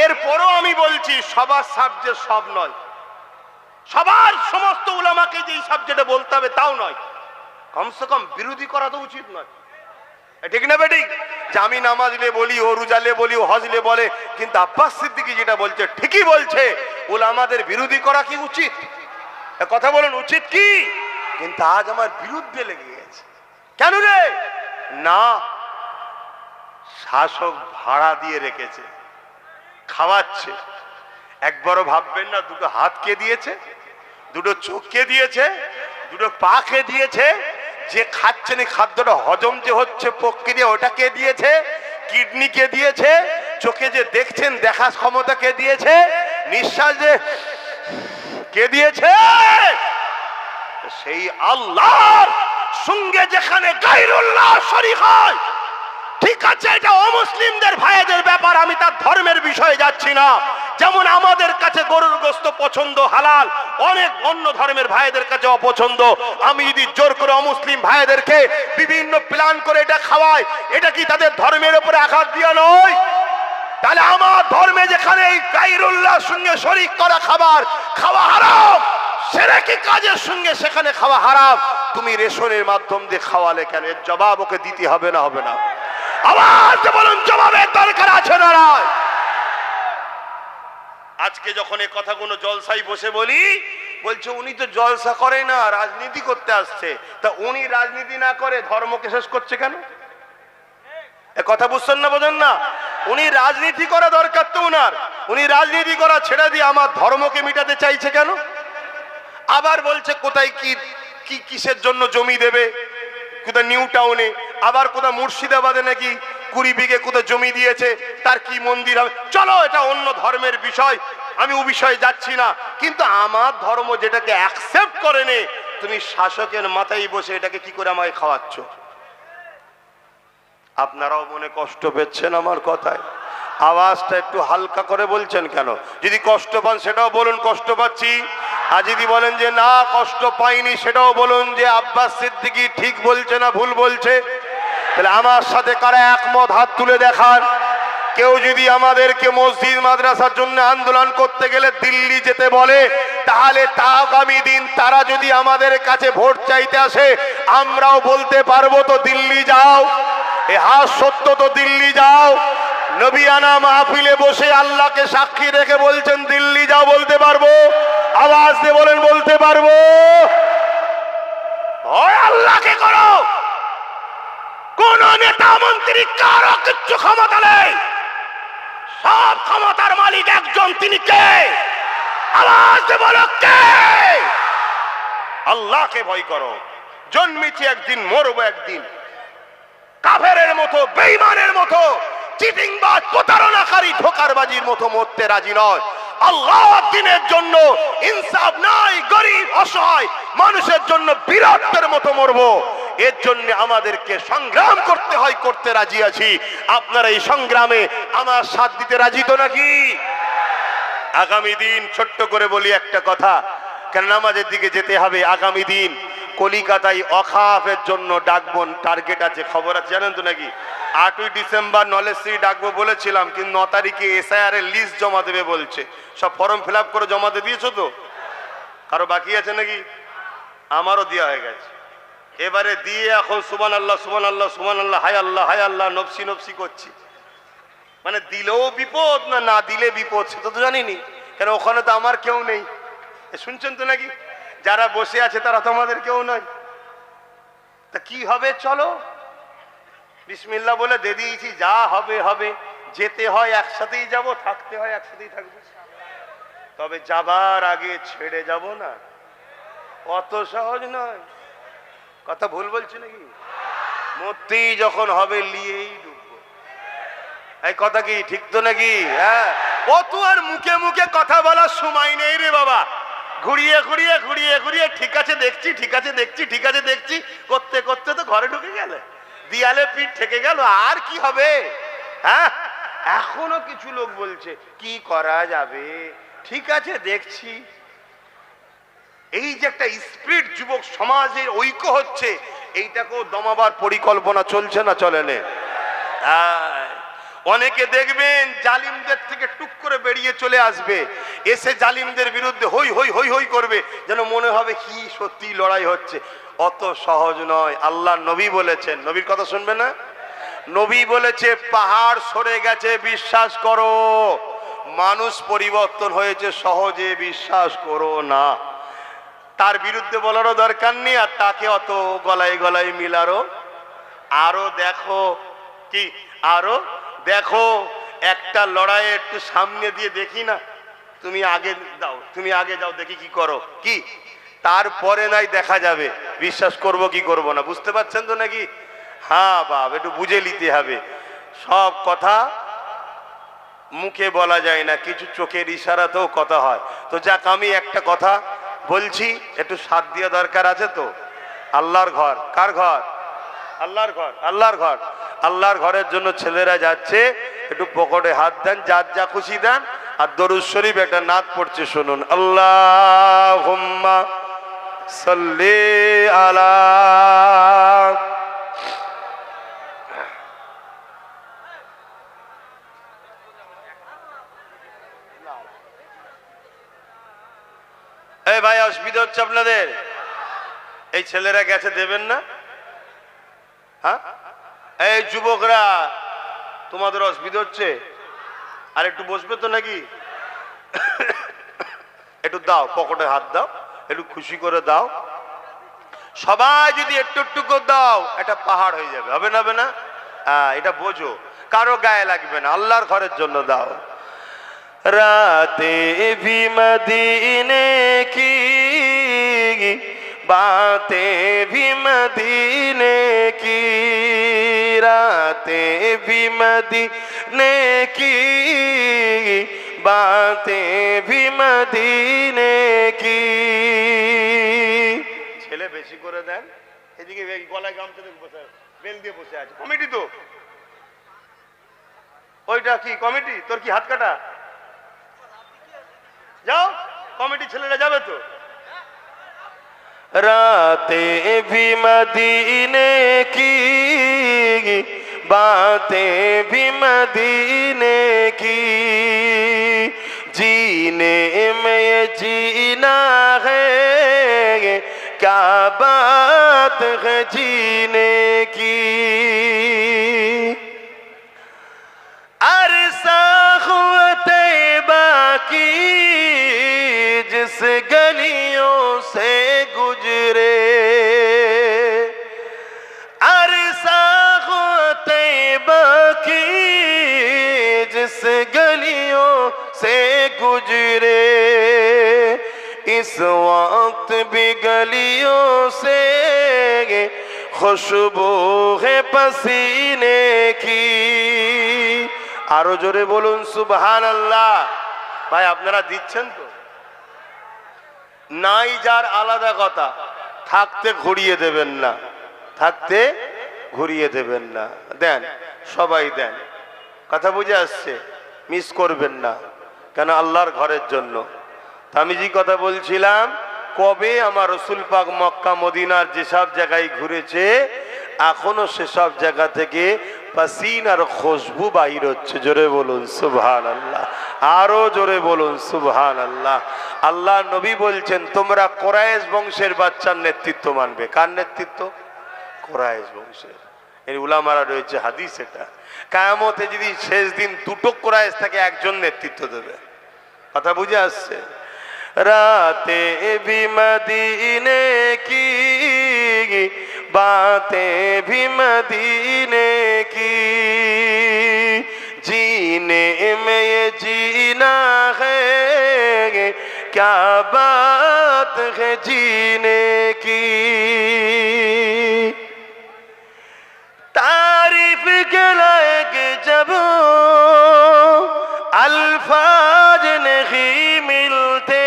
এরপরও আমি বলছি সবার সাবজেক্ট সব নয়, সবার সমস্ত উলামাকে যে সাবজেক্টে বলতে হবে তাও নয়। কমসে কম বিরোধী করা তো উচিত নয়, ঠিক না বেটি? যে আমি নামাজলে বলি, ও রোজালে বলি, ও হজলে বলে, কিন্তু আব্বাস সিদ্দিকী যেটা বলছে ঠিকই বলছে। উলামাদের বিরোধী করা কি উচিত? কথা বলুন, উচিত কি? কিন্তু আজ আমার বিরুদ্ধে লেগে গেছে। কেন রে? না, শাসক ভাড়া দিয়ে রেখেছে, খাওয়াচ্ছে। একবারও ভাববেন না দুটো হাত কে দিয়েছে, দুটো চোখ কে দিয়েছে, দুটো পা কে দিয়েছে, যে খাচ্ছেন এই খাদ্যটা হজম যে হচ্ছে প্রক্রিয়া ওটা কে দিয়েছে, কিডনি কে দিয়েছে, চোখে যে দেখছেন দেখার ক্ষমতা কে দিয়েছে, নিঃশ্বাস যে কে দিয়েছে, সেই আল্লাহর সঙ্গে যেখানে গায়রুল্লাহ শরীক হয়। ঠিক আছে, এটা অমুসলিমদের ভাইদের ব্যাপার, আমি তার ধর্মের বিষয়ে যাচ্ছি না। যেমন আমাদের কাছে গরুর গোশত পছন্দ হালাল, অনেক অন্য ধর্মের ভাইদের কাছে অপছন্দ। আমি যদি জোর করে অমুসলিম ভাইদেরকে বিভিন্ন প্ল্যান করে এটা খাওয়াই, এটা কি তাদের ধর্মের উপরে আঘাত দিয়া নয়? তাহলে আমার ধর্মে যেখানে এই গায়রুল্লাহর সঙ্গে শরীক করা খাবার খাওয়া হারাম, শিরকি কাজের সঙ্গে সেখানে খাওয়া হারাম, তুমি রেশনের মাধ্যম দিয়ে খাওয়ালে কেন? এর জবাব ওকে দিতে হবে না হবে না? আওয়াজ বলুন, জবাবের দরকার আছে না নাই? আজকে যখন এই কথাগুলো জলসাই বসে বলি, বলছে উনি তো জলসা করে না, রাজনীতি করতে আসছে। তা উনি রাজনীতি না করে ধর্মকে শেষ করছে কেন? এ কথা বুঝছেন না, বোঝেন না? উনি রাজনীতি করা দরকার তো উনার, উনি রাজনীতি করা ছেড়ে দিয়ে আমার ধর্মকে মিটাতে চাইছে কেন? আবার বলছে কোথায় কি কি কিসের জন্য জমি দেবে, কোথায় নিউ টাউনে, আবার কোথায় মুর্শিদাবাদে নাকি 20 বিঘে কোথায় জমি দিয়েছে, তার কি মন্দির হবে। চলো, এটা অন্য ধর্মের বিষয়, আমি ও বিষয়ে যাচ্ছি না। কিন্তু আমার ধর্ম যেটাকে অ্যাকসেপ্ট করে নে, তুমি শাসকের মাথায় বসে এটাকে কি করে আমায় খাওয়াচ্ছ? আপনারাও মনে কষ্ট পেচ্ছেন আমার কথায়? আওয়াজটা একটু হালকা করে বলছেন কেন? যদি কষ্ট পান সেটাও বলুন কষ্ট পাচ্ছি, আর যদি বলেন যে না কষ্ট পাইনি সেটাও বলুন যে আব্বাস সিদ্দিকী ঠিক বলছে না ভুল বলছে। তাহলে আমার সাথে কারা একমত হাত তুলে দেখান। কেউ যদি আমাদেরকে মসজিদ মাদ্রাসার জন্য আন্দোলন করতে গেলে দিল্লি যেতে বলে, তাহলে তা আগামী দিন তারা যদি আমাদের কাছে ভোট চাইতে আসে, আমরাও বলতে পারবো তো দিল্লি যাও, এ হাত সত্য তো দিল্লি যাও। নবিয়ানা মাহফিলে বসে আল্লাহকে সাক্ষী রেখে বলছেন দিল্লি যাও, বলতে পারবো? আওয়াজ দিয়ে বলেন বলতে পারবো? ভয় আল্লাহকে করো, কোন নেতা মন্ত্রী কারো কিচ্ছু ক্ষমতা নেই, সব ক্ষমতার মালিক একজন, তিনি কে? আওয়াজ দিয়ে বলো কে? আল্লাহকে ভয় করো। জন্মেছি একদিন, মরবো একদিন। কাফেরের মতো, বেঈমানের মতো, চিটিংবাজ, প্রতারণাকারী, ধোঁকারবাজির মতো মরতে রাজি নয়। আল্লাহর দ্বীনের জন্য ইনসাফ নাই, গরিব অসহায় মানুষের জন্য বীরত্বের মতো মরবো। এর জন্য আমাদেরকে সংগ্রাম করতে হয়, করতে রাজি আছি। আপনারা এই সংগ্রামে আমার সাথ দিতে রাজি তো নাকি? আগামী দিন ছোট্ট করে বলি একটা কথা, কেন নামাজের দিকে যেতে হবে। আগামী দিন কলিকাতায় অখাফের জন্য ডাকবো, টার্গেট আছে, খবর আছে জানেন তো নাকি? 8ই ডিসেম্বর নলেজশ্রী ডাকবো বলেছিলাম, কিন্তু 9 তারিখে এসআইআর এর লিস্ট জমা দেবে বলছে। সব ফর্ম ফিল আপ করে জমা দিয়ে দিয়েছো তো? কারো বাকি আছে নাকি? আমারও দেওয়া হয়ে গেছে। এবারে দিয়ে এখন সুবহান আল্লাহ সুবহান আল্লাহ সুবহান আল্লাহ, হায় আল্লাহ হায় আল্লাহ, নফসি নফসি করছি। মানে দিলেও বিপদ, না না দিলে বিপদ, সেটা তো জানিনি। কেন ওখানে তো আমার কেউ নেই, শুনছেন তো নাকি? যারা বসে আছে তারা তো আমাদের কেউ নয়। তা কি হবে? চলো বিসমিল্লাহ বলে দিয়ে দিয়েছি, যা হবে হবে। যেতে হয় একসাথেই যাব, থাকতে হয় একসাথেই থাকবো। তবে যাবার আগে ছেড়ে যাব না, অত সহজ নয়। কথা ভুল বলছি নাকি? মরতেই যখন হবে লিয়েই ডুববো। এই কথা কি ঠিক তো নাকি? হ্যাঁ, অত আর মুখে মুখে কথা বলার সময় নেই রে বাবা। ঘুরিয়ে ঘুরিয়ে ঘুরিয়ে ঘুরিয়ে ঠিক আছে দেখছি, ঠিক আছে দেখছি, ঠিক আছে দেখছি করতে করতে তো ঘরে ঢুকে গেলে, দিয়ালে পিঠ ঠেকে গেল, আর কি হবে? হ্যাঁ, এখনো কিছু লোক বলছে কি করা যাবে, ঠিক আছে দেখছি। এই যে একটা স্পিরিট যুবক সমাজের ঐক্য হচ্ছে, এইটাকেও দমাবার পরিকল্পনা চলছে না চলে না? অনেকে দেখবেন জালিমদের থেকে টুক করে বেরিয়ে চলে আসবে, এসে জালিমদের বিরুদ্ধে হই হই হই হই করবে, যেন মনে হবে কি সত্যি লড়াই হচ্ছে। অত সহজ নয়। আল্লাহ নবী বলেছেন, নবীর কথা শুনবে না? নবী বলেছে পাহাড় সরে গেছে বিশ্বাস করো, মানুষ পরিবর্তন হয়েছে সহজে বিশ্বাস করো না। তার বিরুদ্ধে বলারও দরকার নেই, আর তাকে অত গলায় গলায় মিলারও। আরো দেখো কি আরো দেখো, একটা লড়াই একটু সামনে দিয়ে দেখি না, তুমি আগে দাও, তুমি আগে যাও, দেখি কি করো, কি তারপরে নাই দেখা যাবে বিশ্বাস করব কি করব না। বুঝতে পারছেন তো নাকি? হ্যাঁ বাপ, একটু বুঝে নিতে হবে। সব কথা মুখে বলা যায় না, কিছু চোখের ইশারাতেও কথা হয়। তো যাক, আমি একটা কথা বলছি, একটু সাথ দেওয়া দরকার আছে তো। আল্লাহর ঘর, কার ঘর? আল্লাহর ঘর, আল্লাহর ঘর। আল্লাহর ঘরের জন্য ছেলেরা যাচ্ছে, একটু পকেটে হাত দেন, যার যা খুশি দেন, আর দরুদ শরীফ একটা নাত পড়ছে, শুনুন। আল্লাহুম্মা সাল্লি আলা। এই ভাই, অসুবিধা হচ্ছে আপনাদের? এই ছেলেরা গেছে, দেবেন না? হ্যাঁ, এই যুবকরা, তোমাদের অসুবিধা হচ্ছে? আর একটু বসবে তো নাকি? একটু দাও, পকেটে হাত দাও, একটু খুশি করে দাও। সবাই যদি একটু একটু করে দাও, একটা পাহাড় হয়ে যাবে, হবে না? হবে না? হ্যাঁ, এটা বোঝো, কারো গায়ে লাগবে না, আল্লাহর ঘরের জন্য দাও। রাতে ভি মদিনে কি बातें भी मदीने की, रातें भी मदीने की, बातें भी मदीने की। ছেলে বেশি করে দেন, এদিকে গলায় গামছা দিয়ে বসে, বেল দিয়ে বসে আছে। কমিটি তো ওইটা কি কমিটি? তোর কি হাত কাটা? যাও, কমিটি ছেলেরা যাবে তো। रातें भी मदीने की, बातें भी मदीने की, जीने में ये जीना है, क्या बात है जीने की। अरसा हुआ तैबा की, जिस गलियों से गुजरे, अरसा हुआ तैबा की, जिस गलियों से गुजरे, इस वक्त भी गलियों से खुशबू है पसीने की। আরো জোরে বলুন সুবহানাল্লাহ। ভাই, আপনারা দিচ্ছেন তো? নাই যার আলাদা কথা, থাকতে ঘুরিয়ে দেবেন না, থাকতে ঘুরিয়ে দেবেন না, দেন, সবাই দেন। কথা বুঝে আসছে? মিস করবেন না, কেন আল্লাহর ঘরের জন্য। আমি যে কথা বলছিলাম, কবে আমার রসুল পাক মক্কা মদিনার যেসব জায়গায় ঘুরেছে, এখনো সেসব জায়গা থেকে পাসিনার খুশবু বাহির হচ্ছে। জোরে বলুন সুবহানাল্লাহ, আরো জোরে বলুন সুবহানাল্লাহ। আল্লাহ নবী বলছেন, তোমরা কোরাইশ বংশের বাচ্চার নেতৃত্ব মানবে। কার নেতৃত্ব? কোরাইশ বংশের। এই উলামারা রয়েছে হাদিস, এটা কিয়ামতে যদি শেষ দিন দুটো কোরাইশ থাকে, একজন নেতৃত্ব দেবে। কথা বুঝে আসছে? রাতে ভি মদিনে কি, बातें भी मदीने की, जीने में ये जीना है, क्या बात है जीने की। तारीफ के लायक जब अल्फाज नहीं मिलते,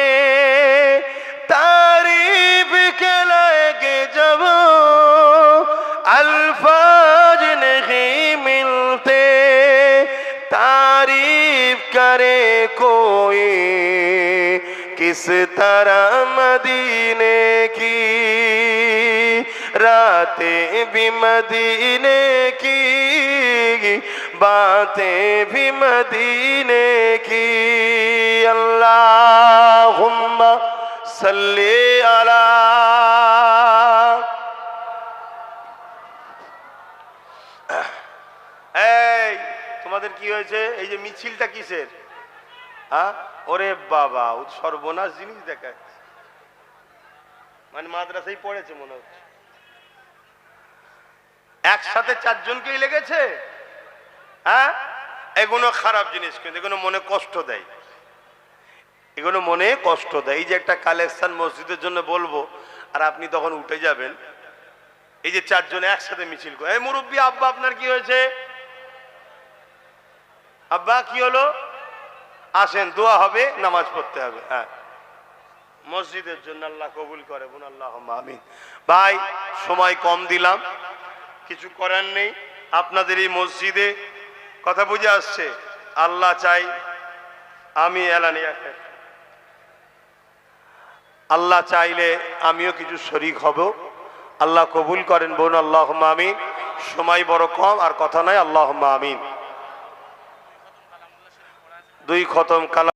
तारीफ के लायक जब अल्फाज नहीं मिलते, तारीफ करे कोई किस तरह मदीने की, रातें भी मदीने की, बातें भी मदीने की। अल्लाहुम्मा सल्ली अला। এই তোমাদের কি হয়েছে? এই যে মিছিলটা কিসের? হ্যাঁ, ওরে বাবা, সর্বনাশ জিনিস দেখাচ্ছে। মানে মাদ্রাসায় পড়েছে মনে হচ্ছে। একসাথে চারজনকেই লেগেছে। হ্যাঁ, এগুলো খারাপ জিনিস, কিন্তু এগুলো মনে কষ্ট দেয়, এগুলো মনে কষ্ট দেয়। এই যে একটা কালেকশন মসজিদের জন্য বলবো, আর আপনি তখন উঠে যাবেন, এই যে চারজনে একসাথে মিছিল করে, এই মুরব্বী আব্বা আপনার কি হয়েছে, আব্বা কি হলো, আসেন দোয়া হবে, নামাজ পড়তে হবে। হ্যাঁ, মসজিদের জন্য আল্লাহ কবুল করে, বোন আল্লাহ আমিন। ভাই সময় কম দিলাম, কিছু করার নেই। আপনাদের এই মসজিদে কথা বুঝে আসছে, আল্লাহ চাই আমি এলানিয়া, আল্লাহ চাইলে আমিও কিছু শরীক হব, আল্লাহ কবুল করেন, বোন আল্লাহ আমিন। সময় বড় কম, আর কথা নাই, আল্লাহ আমিন। 2 খতম কালাম